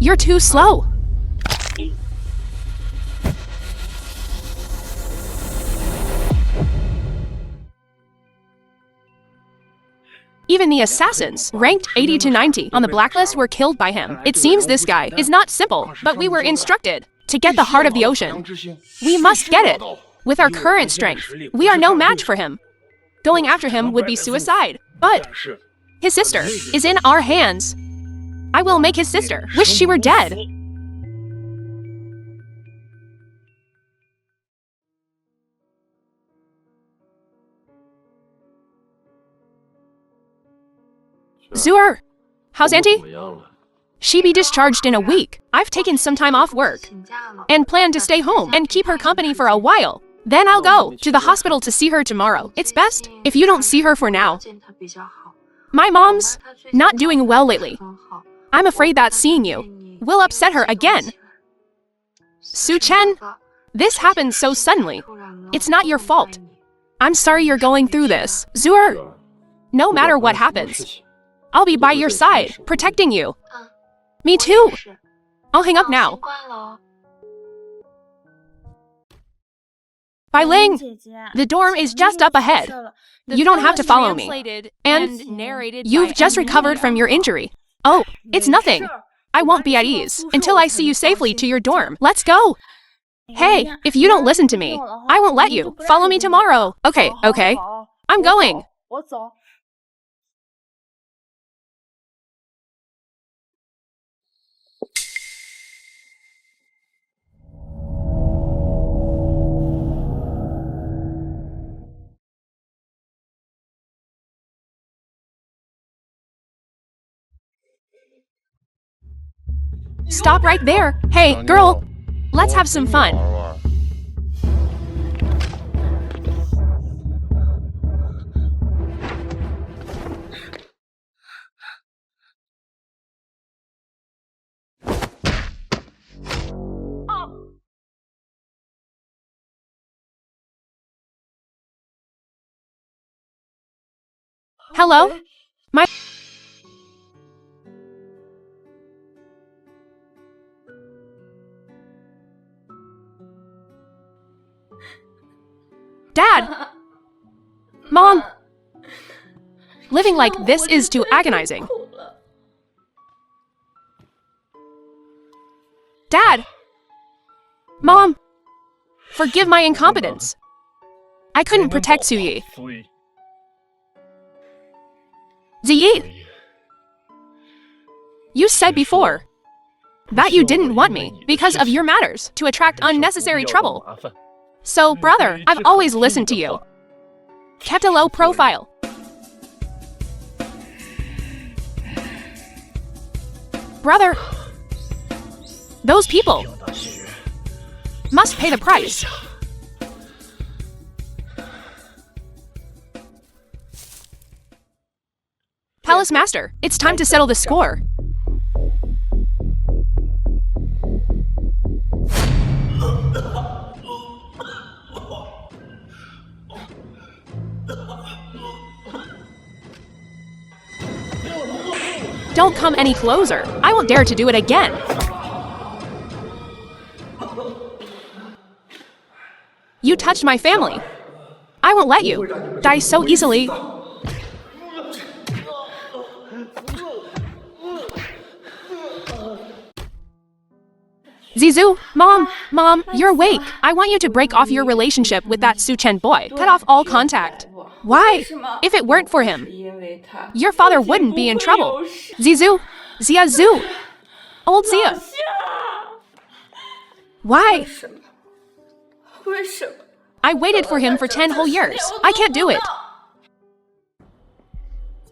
You're too slow. Even the assassins, ranked 80 to 90 on the blacklist, were killed by him. It seems this guy is not simple, but we were instructed to get the heart of the ocean. We must get it. With our current strength, we are no match for him. Going after him would be suicide. But his sister is in our hands. I will make his sister wish she were dead. Zuer, how's Auntie? She be discharged in a week. I've taken some time off work and plan to stay home and keep her company for a while. Then I'll go to the hospital to see her tomorrow. It's best if you don't see her for now. My mom's not doing well lately. I'm afraid that seeing you will upset her again. Su Chen, this happened so suddenly. It's not your fault. I'm sorry you're going through this. Zuer, no matter what happens, I'll be by your side, protecting you. Me too. I'll hang up now. Bai Ling, the dorm is just up ahead. You don't have to follow me. And you've just recovered from your injury. Oh, it's nothing. I won't be at ease until I see you safely to your dorm. Let's go. Hey, if you don't listen to me, I won't let you. Follow me tomorrow. Okay. I'm going. Stop right there. Hey, girl, let's have some fun. Hello? Dad! Mom! Living like this is too agonizing. Dad! Mom! Forgive my incompetence. I couldn't protect Suyi. Ziyi! You said before that you didn't want me because of your matters to attract unnecessary trouble. So, brother, I've always listened to you. Kept a low profile. Brother, those people must pay the price. Palace Master, it's time to settle the score. Don't come any closer. I won't dare to do it again. You touched my family. I won't let you die so easily. Zizu, Mom, you're awake. I want you to break off your relationship with that Su Chen boy. Cut off all contact. Why? If it weren't for him, your father wouldn't be in trouble. Zizu, Ziazu, old Zia. Why? I waited for him for 10 whole years. I can't do it.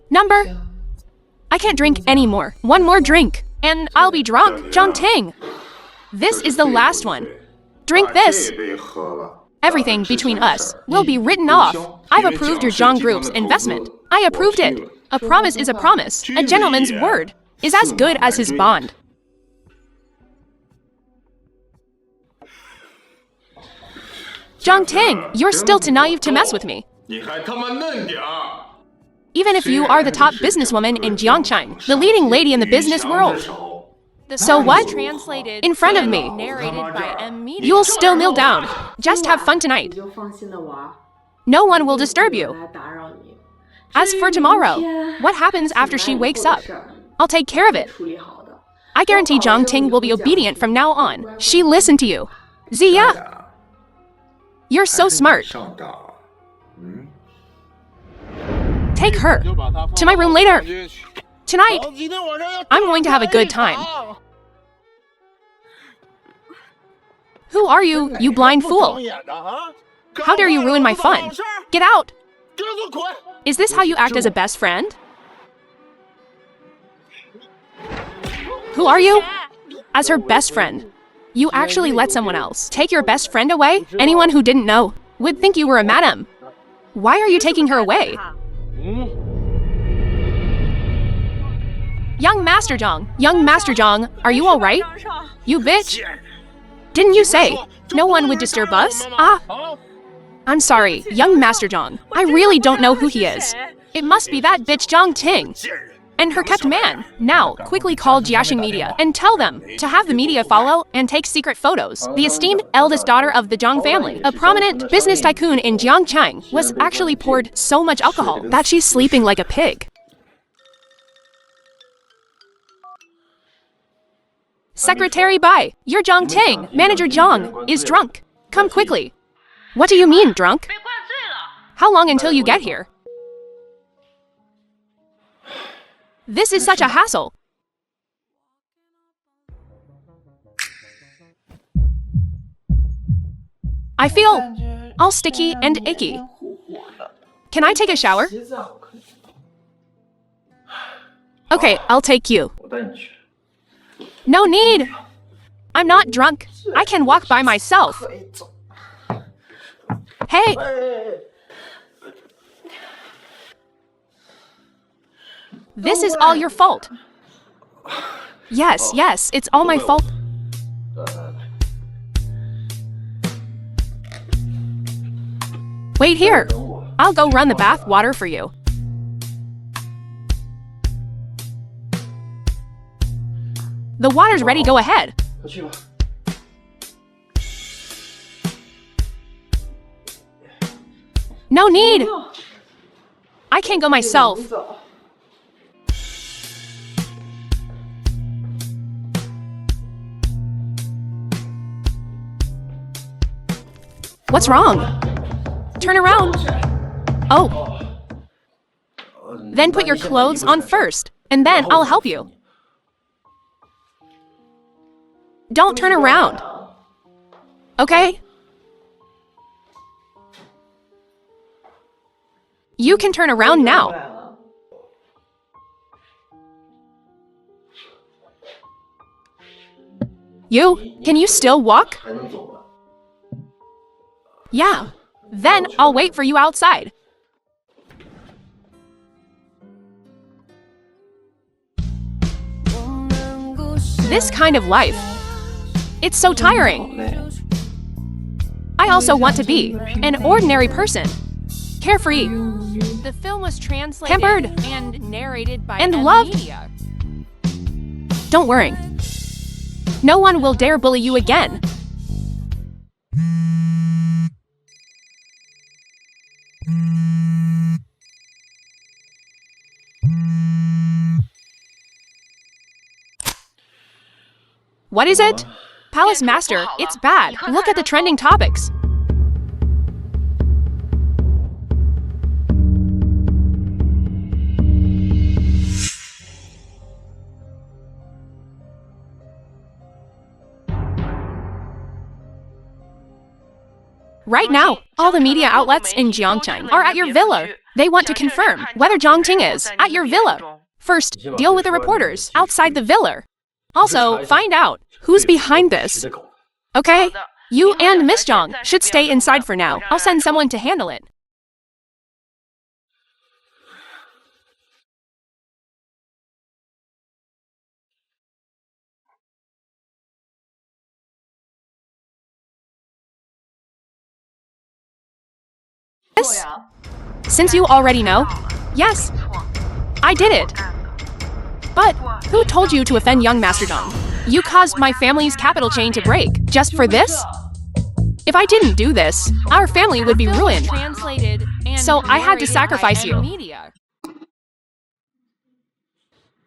Number. I can't drink anymore. One more drink, and I'll be drunk. Zhangting. This is the last one. Drink this. Everything between us will be written off. I've approved your Zhang Group's investment. I approved it. A promise is a promise. A gentleman's word is as good as his bond. Zhangting, you're still too naive to mess with me. Even if you are the top businesswoman in Jiangchang, the leading lady in the business world. So what? Translated In front of me. narrated by M. Media. You'll still kneel down. Just have fun tonight. No one will disturb you. As for tomorrow, what happens after she wakes up? I'll take care of it. I guarantee Zhangting will be obedient from now on. She listened to you. Ziya! You're so smart. Take her to my room later. Tonight, I'm going to have a good time. Who are you, you blind fool? How dare you ruin my fun? Get out! Is this how you act as a best friend? Who are you? As her best friend, you actually let someone else take your best friend away? Anyone who didn't know would think you were a madam. Why are you taking her away? Young Master Zhang, are you alright? You bitch! Didn't you say no one would disturb us? I'm sorry, young Master Zhang. I really don't know who he is. It must be that bitch Zhangting and her kept man. Now, quickly call Jiaxing Media and tell them to have the media follow and take secret photos. The esteemed eldest daughter of the Zhang family, a prominent business tycoon in Jiangchang, was actually poured so much alcohol that she's sleeping like a pig. Secretary Bai, you're Zhangting. Manager Zhang is drunk. Come quickly. What do you mean, drunk? How long until you get here? This is such a hassle. I feel all sticky and icky. Can I take a shower? Okay, I'll take you. No need. I'm not drunk. I can walk by myself. Hey! This is all your fault. Yes, it's all my fault. Wait here. I'll go run the bath water for you. The water's ready, go ahead. No need. I can go myself. What's wrong? Turn around. Oh. Then put your clothes on first, and then I'll help you. Don't turn around. Okay? You can turn around now. Can you still walk? Yeah. Then I'll wait for you outside. This kind of life. It's so tiring. I also want to be an ordinary person. Carefree. The film was translated Pampered. and narrated by And loved. media. Don't worry. No one will dare bully you again. What is it? Palace Master, it's bad. Look at the trending topics. Right now, all the media outlets in Jiangcheng are at your villa. They want to confirm whether Zhangting is at your villa. First, deal with the reporters outside the villa. Also, find out who's behind this. Okay? You and Miss Zhang should stay inside for now. I'll send someone to handle it. Yes? Since you already know, yes, I did it. But who told you to offend young Master Zhang? You caused my family's capital chain to break just for this? If I didn't do this, our family would be ruined. Translated and So I had to narrated sacrifice by you. media.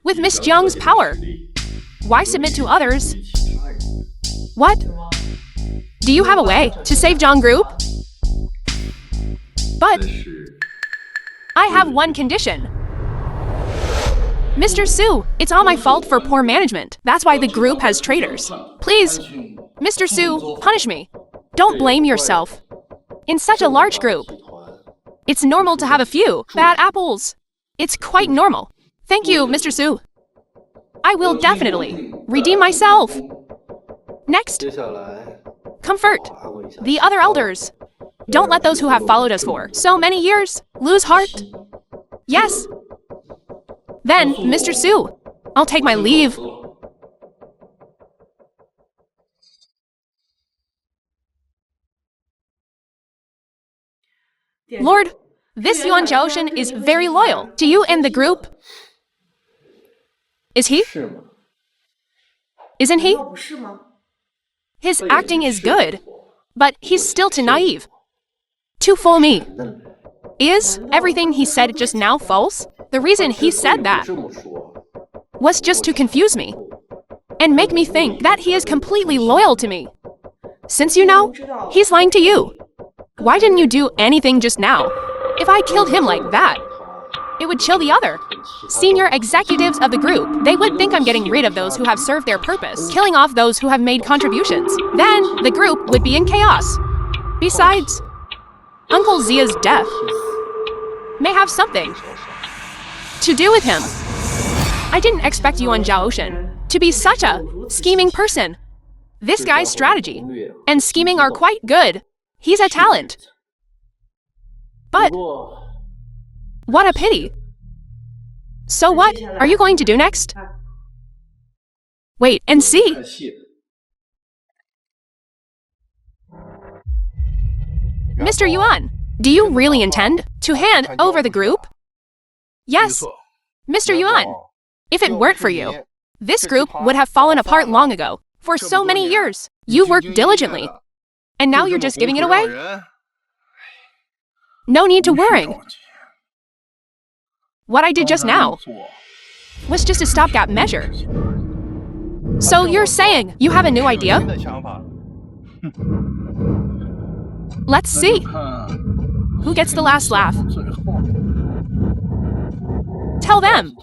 With Miss Jiang's power. Why submit to others? What? Do you have a way to save Zhang Group? But I have one condition. Mr. Su, it's all my fault for poor management. That's why the group has traitors. Please, Mr. Su, punish me. Don't blame yourself. In such a large group, it's normal to have a few bad apples. It's quite normal. Thank you, Mr. Su. I will definitely redeem myself. Next, comfort the other elders. Don't let those who have followed us for so many years lose heart. Yes. Then, Mr. Su, I'll take my leave. Lord, this Yuan Jiaoshen is very loyal to you and the group. Is he? Isn't he? His acting is good, but he's still too naive. To fool me. Is everything he said just now false? The reason he said that was just to confuse me and make me think that he is completely loyal to me. Since you know, he's lying to you. Why didn't you do anything just now? If I killed him like that, it would chill the other senior executives of the group. They would think I'm getting rid of those who have served their purpose, killing off those who have made contributions. Then the group would be in chaos. Besides, Uncle Zia's death may have something to do with him. I didn't expect Yuan Jiaoshen to be such a scheming person. This guy's strategy and scheming are quite good. He's a talent. But what a pity. So what are you going to do next? Wait and see. Mr. Yuan, do you really intend to hand over the group? Yes, Mr. Yuan. If it weren't for you, this group would have fallen apart long ago. For so many years, you worked diligently. And now you're just giving it away? No need to worry. What I did just now was just a stopgap measure. So you're saying you have a new idea? Let's see. Who gets the last laugh? Tell them.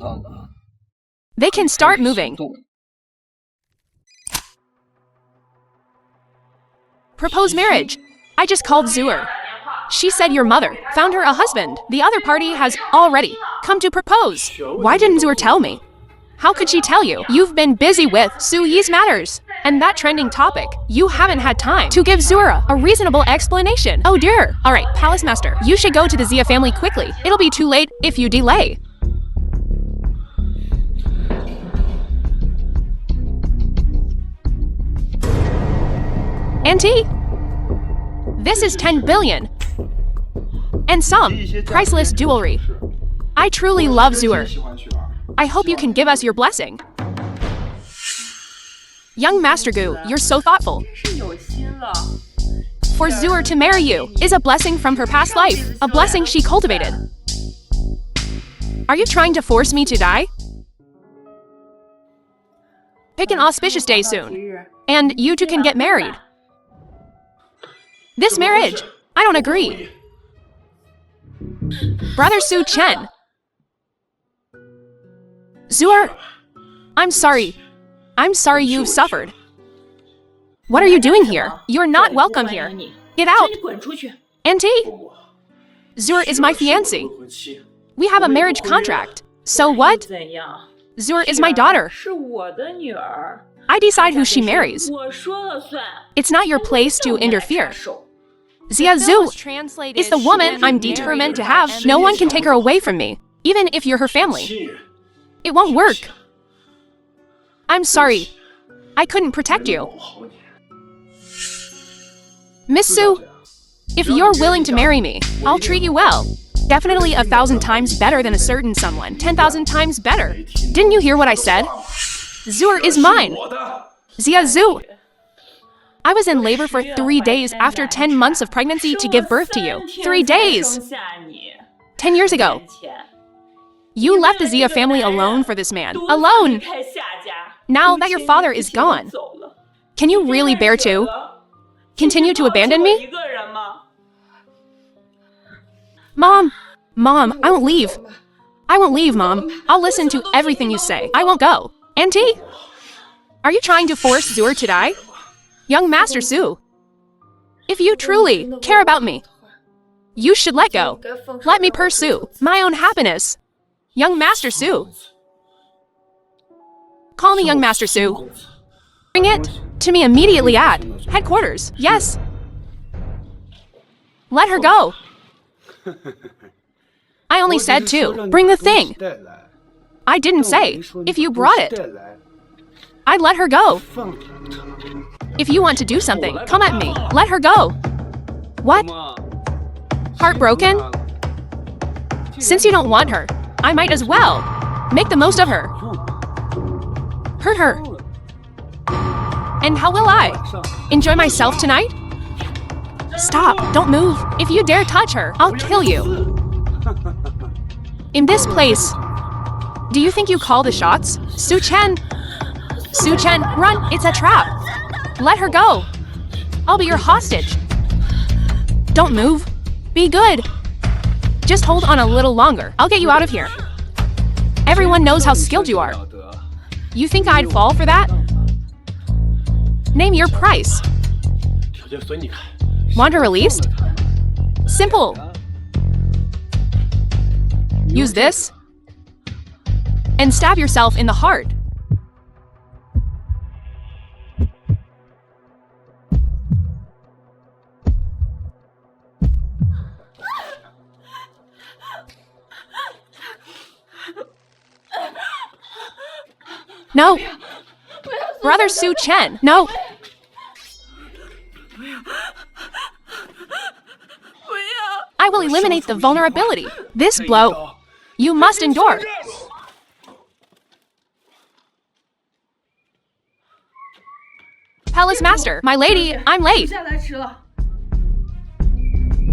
They can start moving. Propose marriage. I just called Zuer. She said your mother found her a husband. The other party has already come to propose. Why didn't Zuer tell me? How could she tell you? You've been busy with Su Yi's matters and that trending topic. You haven't had time to give Zura a reasonable explanation. Oh dear. All right, Palace Master, you should go to the Zia family quickly. It'll be too late if you delay. Auntie, this is 10 billion. And some priceless jewelry. I truly love Zuer. I hope you can give us your blessing. Young Master Gu, you're so thoughtful. For Zuer to marry you is a blessing from her past life, a blessing she cultivated. Are you trying to force me to die? Pick an auspicious day soon, and you two can get married. This marriage, I don't agree. Brother Su Chen. Zuer, I'm sorry. I'm sorry you've suffered. What are you doing here? You're not welcome here. Get out. Auntie? Zuer is my fiancé. We have a marriage contract. So what? Zuer is my daughter. I decide who she marries. It's not your place to interfere. Zia Zhu is the woman I'm determined to have. No one can take her away from me, even if you're her family. It won't work. I'm sorry. I couldn't protect you. Miss Su, if you're willing to marry me, I'll treat you well. Definitely 1,000 times better than a certain someone. 10,000 times better. Didn't you hear what I said? Zuer is mine. Zia Zhu. I was in labor for 3 days after 10 months of pregnancy to give birth to you. 3 days. 10 years ago. You left the Zia family alone for this man. Alone! Now that your father is gone. Can you really bear to continue to abandon me? Mom! Mom, I won't leave. I won't leave, Mom. I'll listen to everything you say. I won't go. Auntie? Are you trying to force Zuer to die? Young Master Su, if you truly care about me, you should let go. Let me pursue my own happiness. Young Master Su. Call me Young Master Su. Bring it to me immediately at headquarters. Yes. Let her go. I only said to bring the thing. I didn't say if you brought it. I'd let her go. If you want to do something, come at me. Let her go. What? Heartbroken? Since you don't want her, I might as well make the most of her. Hurt her. And how will I enjoy myself tonight? Stop, don't move. If you dare touch her, I'll kill you. In this place, do you think you call the shots? Su Chen! Su Chen, run, it's a trap. Let her go. I'll be your hostage. Don't move. Be good. Just hold on a little longer. I'll get you out of here. Everyone knows how skilled you are. You think I'd fall for that? Name your price. Want her released? Simple. Use this and stab yourself in the heart. No. Brother Su Chen, no. I will eliminate the vulnerability. This blow, you must endure. Palace Master, my lady, I'm late.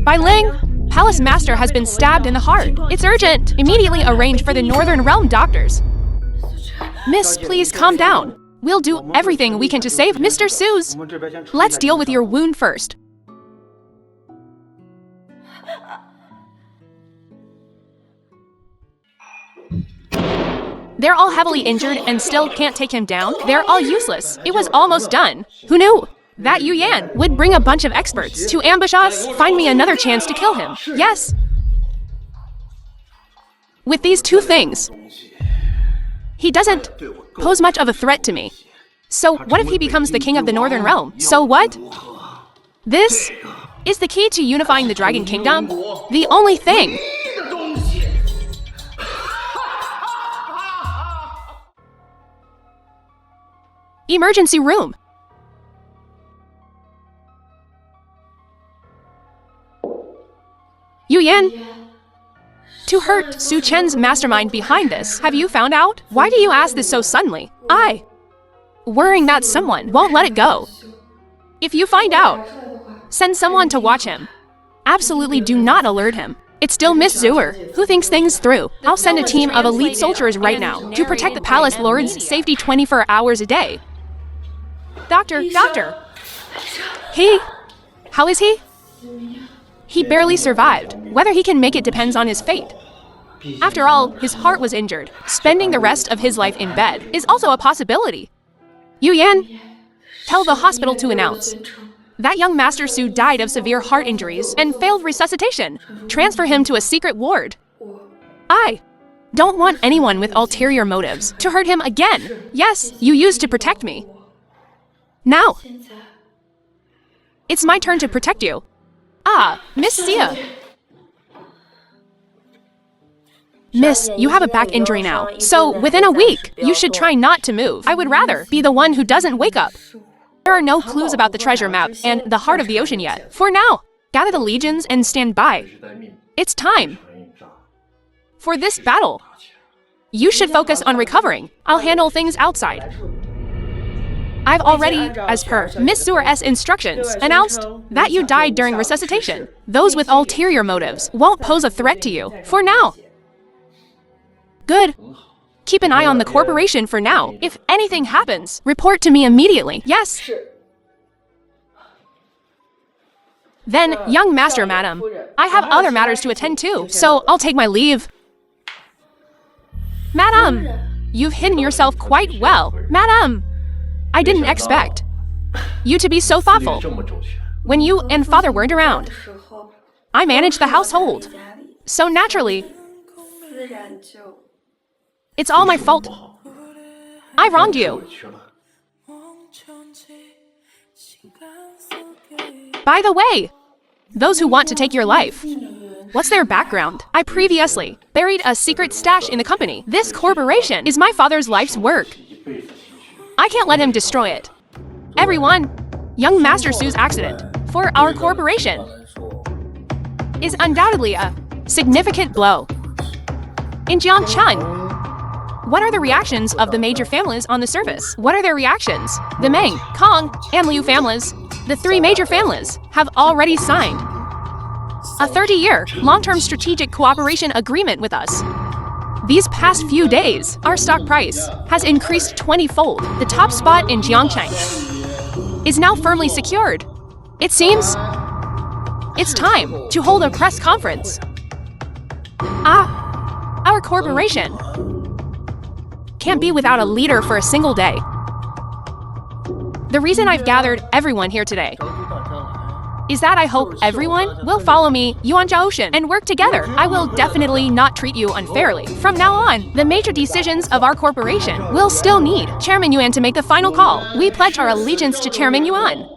Bai Ling, Palace Master has been stabbed in the heart. It's urgent. Immediately arrange for the Northern Realm doctors. Miss, please calm down. We'll do everything we can to save Mr. Sue's. Let's deal with your wound first. They're all heavily injured and still can't take him down. They're all useless. It was almost done. Who knew? That Yu Yan would bring a bunch of experts to ambush us, find me another chance to kill him. Yes. With these two things, he doesn't pose much of a threat to me. So what if he becomes the king of the Northern Realm? So what? This is the key to unifying the Dragon Kingdom. The only thing. Emergency room. Yu Yan. To hurt Su Chen's mastermind behind this. Have you found out? Why do you ask this so suddenly? Worrying that someone won't let it go. If you find out, send someone to watch him. Absolutely do not alert him. It's still Miss Zooer, who thinks things through. I'll send a team of elite soldiers right now to protect the palace lord's safety 24 hours a day. Doctor. How is he? He barely survived. Whether he can make it depends on his fate. After all, his heart was injured. Spending the rest of his life in bed is also a possibility. Yu Yan, tell the hospital to announce that young Master Su died of severe heart injuries and failed resuscitation. Transfer him to a secret ward. I don't want anyone with ulterior motives to hurt him again. Yes, you used to protect me. Now, it's my turn to protect you. Miss Sia. Miss, you have a back injury now, so within a week, you should try not to move. I would rather be the one who doesn't wake up. There are no clues about the treasure map and the heart of the ocean yet. For now, gather the legions and stand by. It's time for this battle. You should focus on recovering. I'll handle things outside. I've already, as per Miss Zooer's instructions, announced that you died during resuscitation. Those with ulterior motives won't pose a threat to you. For now. Good. Keep an eye on the corporation for now. If anything happens, report to me immediately. Yes. Then, young master, madam, I have other matters to attend to, so I'll take my leave. Madam, you've hidden yourself quite well. Madam, I didn't expect you to be so thoughtful. When you and father weren't around, I managed the household. So naturally, it's all my fault. I wronged you. By the way, those who want to take your life, what's their background? I previously buried a secret stash in the company. This corporation is my father's life's work. I can't let him destroy it. Everyone, young Master Su's accident for our corporation is undoubtedly a significant blow. In Jiangchun, what are the reactions of the major families on the surface? What are their reactions? The Ming, Kong, and Liu families, the three major families, have already signed a 30-year, long-term strategic cooperation agreement with us. These past few days, our stock price has increased 20-fold. The top spot in Jiangcheng is now firmly secured. It seems it's time to hold a press conference. Our corporation can't be without a leader for a single day. The reason I've gathered everyone here today is that I hope everyone will follow me, Yuan Zhaoshan, and work together. I will definitely not treat you unfairly. From now on, the major decisions of our corporation will still need Chairman Yuan to make the final call. We pledge our allegiance to Chairman Yuan.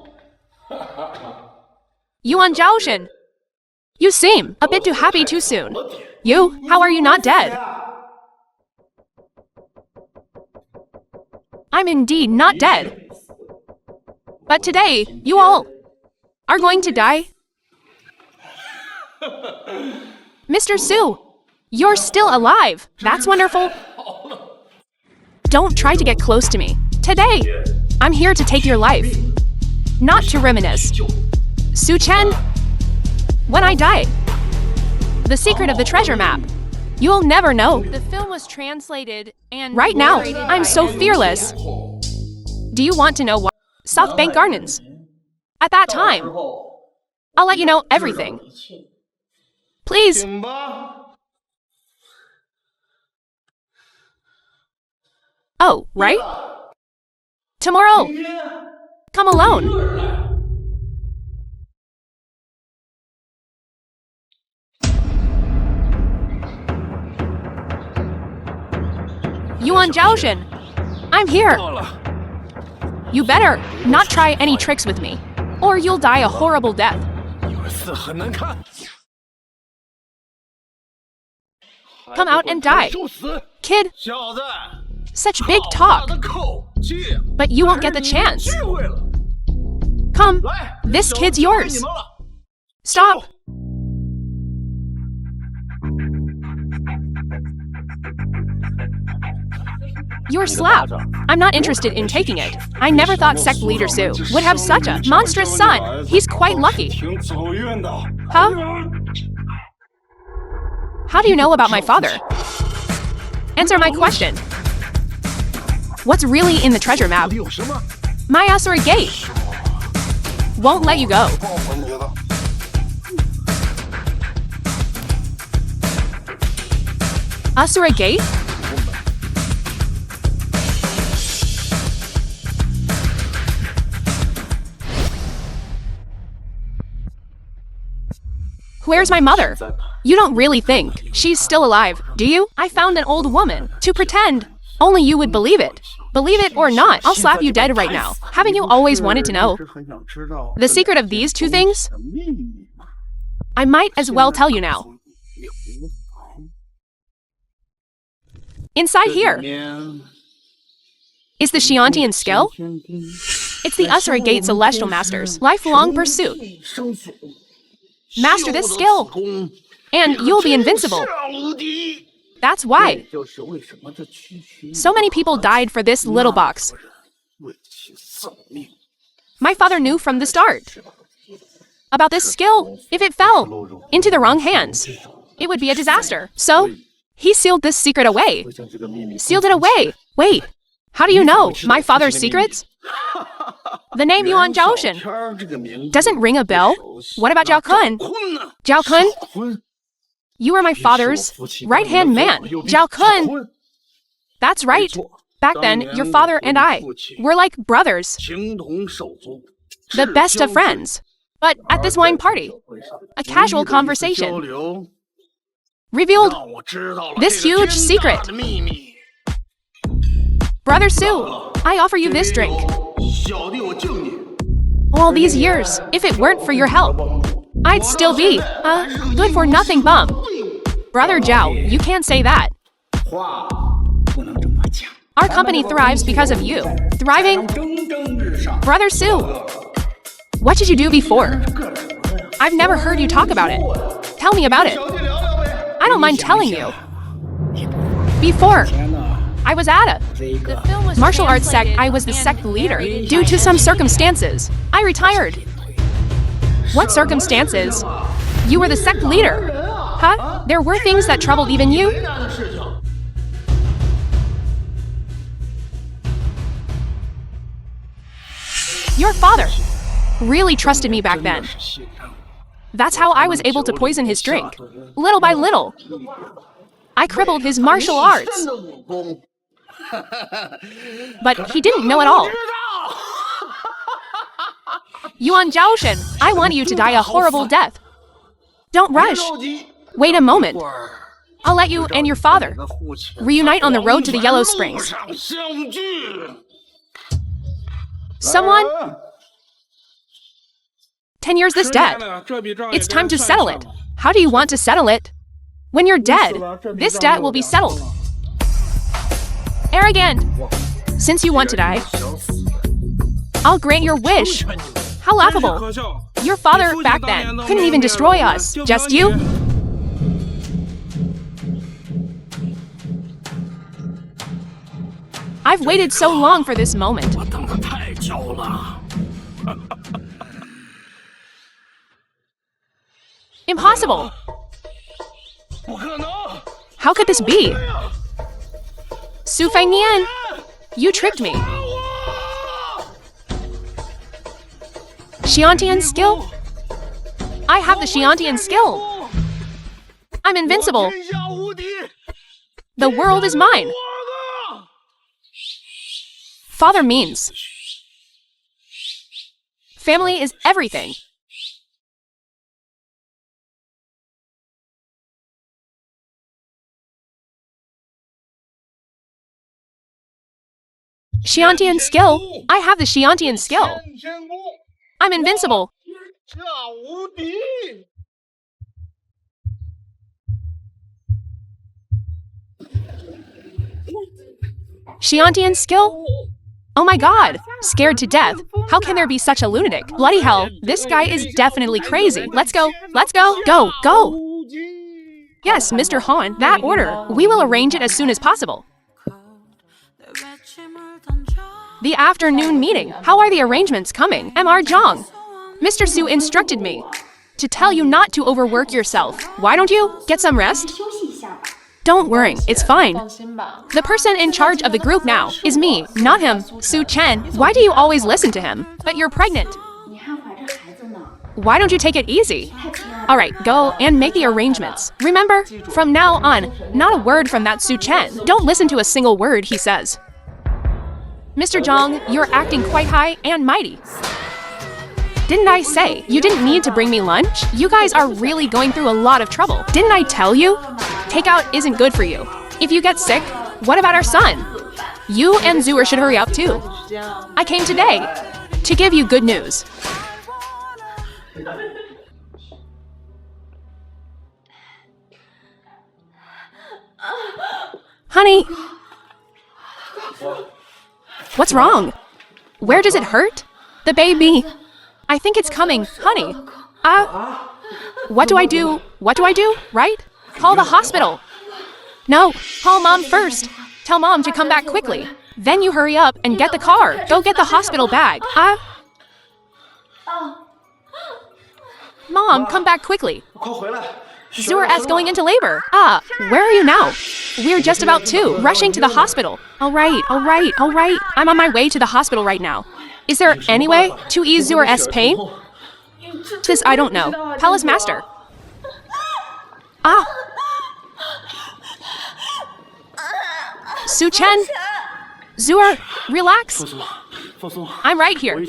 Yuan Zhaoshan, you seem a bit too happy too soon. How are you not dead? I'm indeed not dead. But today, you all are going to die. Mr. Su, you're still alive. That's wonderful. Don't try to get close to me. Today, I'm here to take your life, not to reminisce. Su Chen, when I die, the secret of the treasure map, you'll never know. The film was translated and Right now, narrated I'm by so fearless. Do you want to know why? South Bank Gardens. At that time, I'll let you know everything. Please. Oh, right? Tomorrow. Come alone. Yuan Zhaoshen, I'm here. You better not try any tricks with me, or you'll die a horrible death. Come out and die. Kid, such big talk. But you won't get the chance. Come, this kid's yours. Stop. Your slap. I'm not interested in taking it. I never thought sect leader Su would have such a monstrous son. He's quite lucky. Huh? How do you know about my father? Answer my question. What's really in the treasure map? My Asura gate. Won't let you go. Asura gate? Where's my mother? You don't really think she's still alive, do you? I found an old woman to pretend only you would believe it. Believe it or not, I'll slap you dead right now. Haven't you always wanted to know the secret of these two things? I might as well tell you now. Inside here is the Xiantian skill. It's the Asura Gate Celestial Master's lifelong pursuit. Master this skill, and you'll be invincible. That's why so many people died for this little box. My father knew from the start about this skill. If it fell into the wrong hands, it would be a disaster. So he sealed this secret away. Sealed it away. Wait, how do you know my father's secrets? The name Yuan Zhaoshen doesn't ring a bell. What about Zhao Kun? Zhao Kun? You are my father's right-hand man. Zhao Kun. That's right. Back then, your father and I were like brothers. The best of friends. But at this wine party, a casual conversation revealed this huge secret. Brother Su, I offer you this drink. All these years, if it weren't for your help, I'd still be a good-for-nothing bum. Brother Zhao, you can't say that. Our company thrives because of you. Thriving? Brother Su, what did you do before? I've never heard you talk about it. Tell me about it. I don't mind telling you. Before, I was at a martial arts sect. I was the sect leader. Due to some circumstances, I retired. What circumstances? You were the sect leader. Huh? There were things that troubled even you? Your father really trusted me back then. That's how I was able to poison his drink. Little by little, I crippled his martial arts. But he didn't know it all. Yuan Zhaoshen, I want you to die a horrible death. Don't rush. Wait a moment. I'll let you and your father reunite on the road to the Yellow Springs. Someone? 10 years this debt. It's time to settle it. How do you want to settle it? When you're dead, this debt will be settled. Arrogant! Since you want to die, I'll grant your wish. How laughable. Your father back then couldn't even destroy us. Just you? I've waited so long for this moment. Impossible! How could this be? Su Fengnian, you tricked me. Xiantian skill? I have the Xiantian skill. I'm invincible. The world is mine. father means. Family is everything. Xiantian skill? I have the Xiantian skill. I'm invincible. Xiantian skill? Oh my god! Scared to death. How can there be such a lunatic? Bloody hell, this guy is definitely crazy. Let's go. Let's go. Go. Go. Yes, Mr. Han, that order. We will arrange it as soon as possible. The afternoon meeting. How are the arrangements coming? Mr. Zhang. Mr. Su instructed me to tell you not to overwork yourself. Why don't you get some rest? Don't worry, it's fine. The person in charge of the group now is me, not him, Su Chen. Why do you always listen to him? But you're pregnant. Why don't you take it easy? Alright, go and make the arrangements. Remember, from now on, not a word from that Su Chen. Don't listen to a single word he says. Mr. Zhang, you're acting quite high and mighty. Didn't I say you didn't need to bring me lunch? You guys are really going through a lot of trouble. Didn't I tell you? Takeout isn't good for you. If you get sick, what about our son? You and Zuer should hurry up too. I came today to give you good news. Honey. What's wrong? Where does it hurt? The baby. I think it's coming, honey. What do I do? What do I do? Right? Call the hospital. No, call mom first. Tell mom to come back quickly. Then you hurry up and get the car. Go get the hospital bag. Mom, come back quickly. Zuer S going into labor. Where are you now? We're just about to. Rushing to the hospital. All right. I'm on my way to the hospital right now. Is there any way to ease Zuer S pain? This I don't know. Palace Master. Su Chen. Zuer, relax. I'm right here.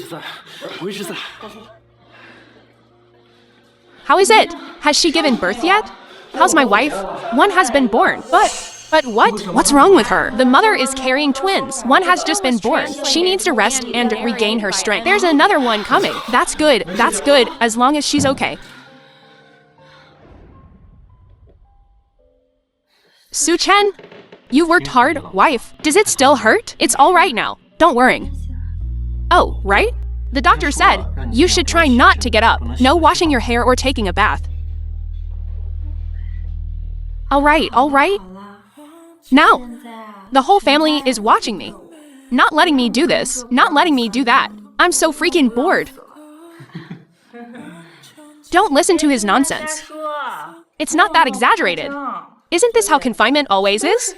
How is it? Has she given birth yet? How's my wife? One has been born. But what? What's wrong with her? The mother is carrying twins. One has just been born. She needs to rest and regain her strength. There's another one coming. That's good, as long as she's okay. Su Chen, you worked hard, wife. Does it still hurt? It's all right now. Don't worry. Oh, right? The doctor said you should try not to get up. No washing your hair or taking a bath. All right. Now, the whole family is watching me. Not letting me do this, not letting me do that. I'm so freaking bored. Don't listen to his nonsense. It's not that exaggerated. Isn't this how confinement always is?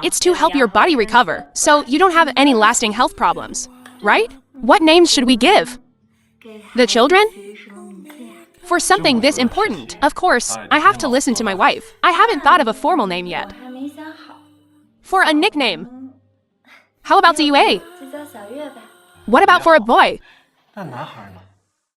It's to help your body recover, so you don't have any lasting health problems, right? What names should we give? The children? For something this important, of course, I have to listen to my wife. I haven't thought of a formal name yet. For a nickname. How about Ziyue? What about for a boy?